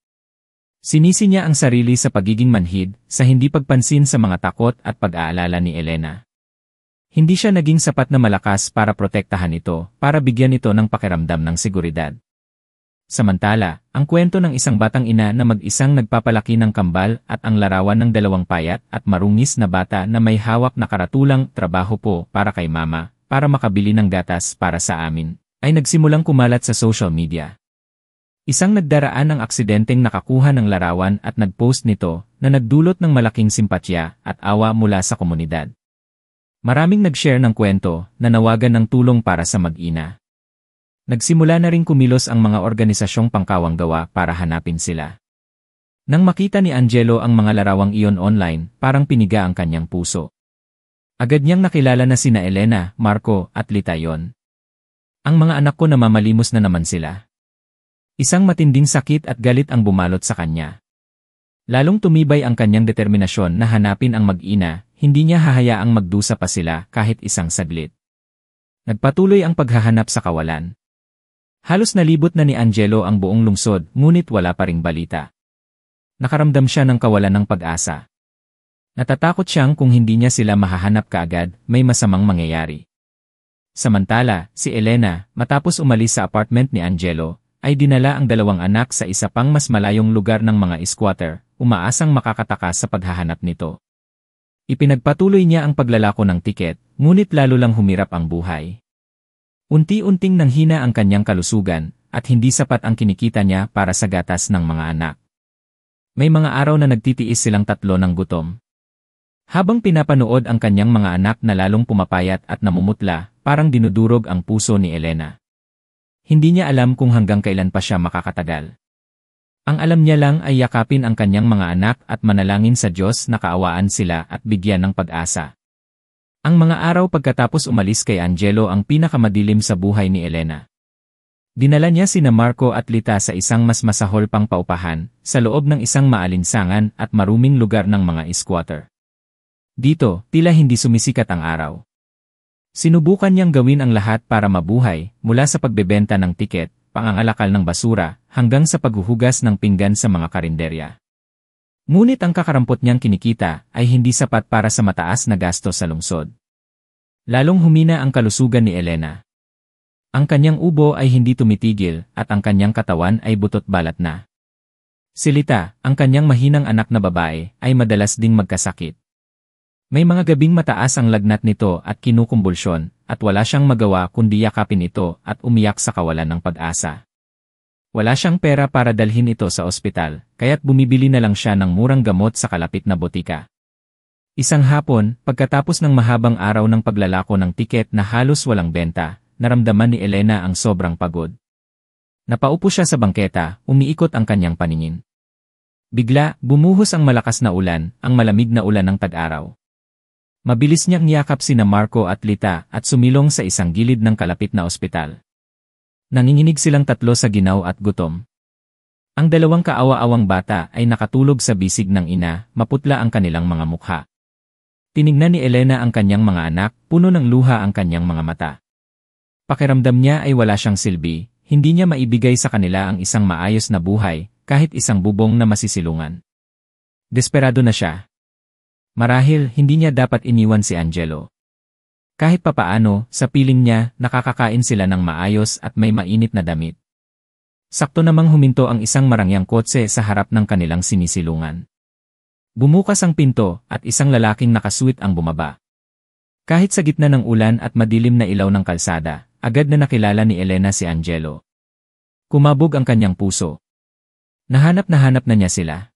Sinisi niya ang sarili sa pagiging manhid, sa hindi pagpansin sa mga takot at pag-aalala ni Elena. Hindi siya naging sapat na malakas para protektahan ito, para bigyan ito ng pakiramdam ng seguridad. Samantala, ang kwento ng isang batang ina na mag-isang nagpapalaki ng kambal at ang larawan ng dalawang payat at marungis na bata na may hawak na karatulang trabaho po para kay mama, para makabili ng gatas para sa amin, ay nagsimulang kumalat sa social media. Isang nagdaraan ng aksidenteng nakakuha ng larawan at nagpost nito na nagdulot ng malaking simpatya at awa mula sa komunidad. Maraming nag-share ng kwento na nawagan ng tulong para sa mag-ina. Nagsimula na rin kumilos ang mga organisasyong pangkawang gawa para hanapin sila. Nang makita ni Angelo ang mga larawang iyon online, parang piniga ang kanyang puso. Agad niyang nakilala na sina Elena, Marco, at Lita yon. Ang mga anak ko namamalimos na naman sila. Isang matinding sakit at galit ang bumalot sa kanya. Lalong tumibay ang kanyang determinasyon na hanapin ang mag-ina, hindi niya hahayaang magdusa pa sila kahit isang saglit. Nagpatuloy ang paghahanap sa kawalan. Halos nalibot na ni Angelo ang buong lungsod, ngunit wala pa ring balita. Nakaramdam siya ng kawalan ng pag-asa. Natatakot siyang kung hindi niya sila mahahanap kaagad, may masamang mangyayari. Samantala, si Elena, matapos umalis sa apartment ni Angelo, ay dinala ang dalawang anak sa isa pang mas malayong lugar ng mga squatter, umaasang makakatakas sa paghahanap nito. Ipinagpatuloy niya ang paglalako ng tiket, ngunit lalo lang humirap ang buhay. Unti-unting nanghina ang kanyang kalusugan, at hindi sapat ang kinikita niya para sa gatas ng mga anak. May mga araw na nagtitiis silang tatlo ng gutom. Habang pinapanood ang kanyang mga anak na lalong pumapayat at namumutla, parang dinudurog ang puso ni Elena. Hindi niya alam kung hanggang kailan pa siya makakatagal. Ang alam niya lang ay yakapin ang kanyang mga anak at manalangin sa Diyos na kaawaan sila at bigyan ng pag-asa. Ang mga araw pagkatapos umalis kay Angelo ang pinakamadilim sa buhay ni Elena. Dinala niya sina Marco at Lita sa isang mas masahol pang paupahan, sa loob ng isang maalinsangan at maruming lugar ng mga squatter. Dito, tila hindi sumisikat ang araw. Sinubukan niyang gawin ang lahat para mabuhay, mula sa pagbebenta ng tiket, pangangalakal ng basura, hanggang sa paghuhugas ng pinggan sa mga karinderya. Ngunit ang kakarampot niyang kinikita ay hindi sapat para sa mataas na gasto sa lungsod. Lalong humina ang kalusugan ni Elena. Ang kanyang ubo ay hindi tumitigil at ang kanyang katawan ay butot balat na. Si Lita, ang kanyang mahinang anak na babae, ay madalas ding magkasakit. May mga gabing mataas ang lagnat nito at kinukumbulsyon, at wala siyang magawa kundi yakapin ito at umiyak sa kawalan ng pag-asa. Wala siyang pera para dalhin ito sa ospital, kaya't bumibili na lang siya ng murang gamot sa kalapit na botika. Isang hapon, pagkatapos ng mahabang araw ng paglalako ng tiket na halos walang benta, naramdaman ni Elena ang sobrang pagod. Napaupo siya sa bangketa, umiikot ang kanyang paningin. Bigla, bumuhos ang malakas na ulan, ang malamig na ulan ng tag-araw. Mabilis niyang niyakap sina Marco at Lita at sumilong sa isang gilid ng kalapit na ospital. Nanginginig silang tatlo sa ginaw at gutom. Ang dalawang kaawa-awang bata ay nakatulog sa bisig ng ina, maputla ang kanilang mga mukha. Tinignan ni Elena ang kanyang mga anak, puno ng luha ang kanyang mga mata. Pakiramdam niya ay wala siyang silbi, hindi niya maibigay sa kanila ang isang maayos na buhay, kahit isang bubong na masisilungan. Desperado na siya. Marahil, hindi niya dapat iniwan si Angelo. Kahit papaano, sa piling niya, nakakakain sila ng maayos at may mainit na damit. Sakto namang huminto ang isang marangyang kotse sa harap ng kanilang sinisilungan. Bumukas ang pinto at isang lalaking nakasuit ang bumaba. Kahit sa gitna ng ulan at madilim na ilaw ng kalsada, agad na nakilala ni Elena si Angelo. Kumabog ang kanyang puso. Nahanap na niya sila.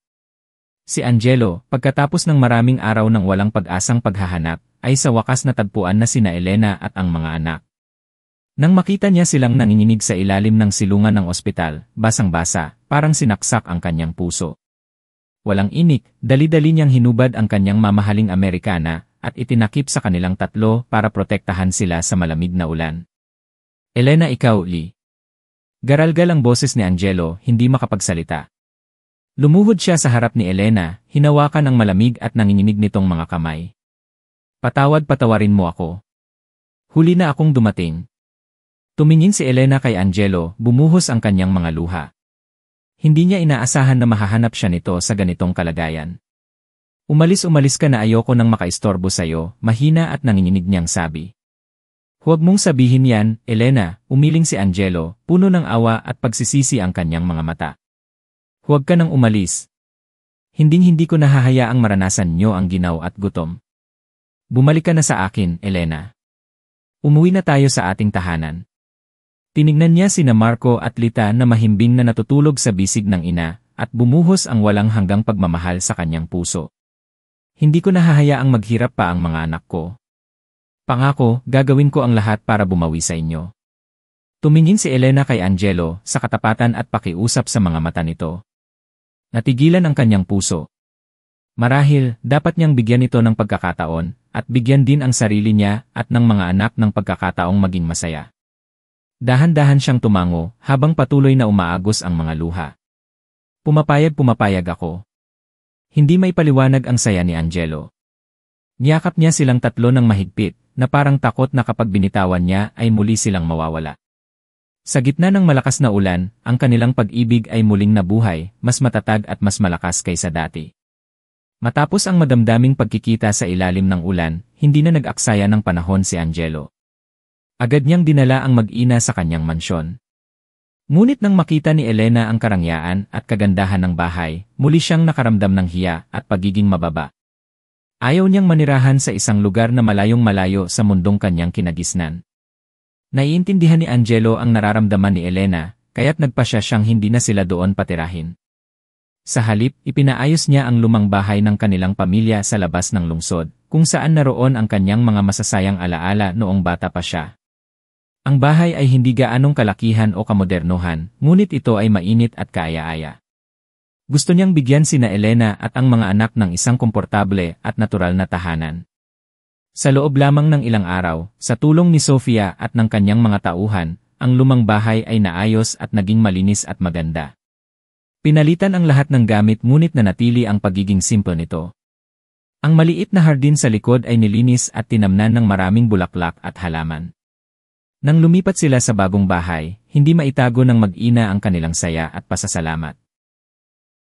Si Angelo, pagkatapos ng maraming araw ng walang pag-asang paghahanap, ay sa wakas natagpuan na sina Elena at ang mga anak. Nang makita niya silang nanginginig sa ilalim ng silungan ng ospital, basang-basa, parang sinaksak ang kanyang puso. Walang inik, dali-dali niyang hinubad ang kanyang mamahaling Amerikana at itinakip sa kanilang tatlo para protektahan sila sa malamig na ulan. Elena, ikaw, Lee. Garalgal ang boses ni Angelo, hindi makapagsalita. Lumuhod siya sa harap ni Elena, hinawakan ang malamig at nanginginig nitong mga kamay. Patawarin mo ako. Huli na akong dumating. Tumingin si Elena kay Angelo, bumuhos ang kanyang mga luha. Hindi niya inaasahan na mahahanap siya nito sa ganitong kalagayan. Umalis ka na, ayoko nang makaistorbo sa'yo, mahina at nanginginig niyang sabi. Huwag mong sabihin yan, Elena, umiling si Angelo, puno ng awa at pagsisisi ang kanyang mga mata. Huwag ka nang umalis. Hinding-hindi ko nahahayaang maranasan niyo ang ginaw at gutom. Bumalik ka na sa akin, Elena. Umuwi na tayo sa ating tahanan. Tinignan niya sina Marco at Lita na mahimbing na natutulog sa bisig ng ina at bumuhos ang walang hanggang pagmamahal sa kanyang puso. Hindi ko nahahayaang maghirap pa ang mga anak ko. Pangako, gagawin ko ang lahat para bumawi sa inyo. Tumingin si Elena kay Angelo sa katapatan at pakiusap sa mga mata nito. Natigilan ang kanyang puso. Marahil, dapat niyang bigyan ito ng pagkakataon at bigyan din ang sarili niya at ng mga anak ng pagkakataong maging masaya. Dahan-dahan siyang tumango habang patuloy na umaagos ang mga luha. Pumapayag ako. Hindi may paliwanag ang saya ni Angelo. Niyakap niya silang tatlo ng mahigpit na parang takot na kapag binitawan niya ay muli silang mawawala. Sa gitna ng malakas na ulan, ang kanilang pag-ibig ay muling nabuhay, mas matatag at mas malakas kaysa dati. Matapos ang madamdaming pagkikita sa ilalim ng ulan, hindi na nag-aksaya ng panahon si Angelo. Agad niyang dinala ang mag-ina sa kanyang mansyon. Ngunit nang makita ni Elena ang karangyaan at kagandahan ng bahay, muli siyang nakaramdam ng hiya at pagiging mababa. Ayaw niyang manirahan sa isang lugar na malayong-malayo sa mundong kanyang kinagisnan. Naiintindihan ni Angelo ang nararamdaman ni Elena, kaya't nagpasya siyang hindi na sila doon patirahin. Sa halip, ipinaayos niya ang lumang bahay ng kanilang pamilya sa labas ng lungsod, kung saan naroon ang kanyang mga masasayang alaala noong bata pa siya. Ang bahay ay hindi gaanong kalakihan o kamodernohan, ngunit ito ay mainit at kaaya-aya. Gusto niyang bigyan sina Elena at ang mga anak ng isang komportable at natural na tahanan. Sa loob lamang ng ilang araw, sa tulong ni Sofia at ng kanyang mga tauhan, ang lumang bahay ay naayos at naging malinis at maganda. Pinalitan ang lahat ng gamit ngunit nanatili ang pagiging simple nito. Ang maliit na hardin sa likod ay nilinis at tinamnan ng maraming bulaklak at halaman. Nang lumipat sila sa bagong bahay, hindi maitago ng mag-ina ang kanilang saya at pasasalamat.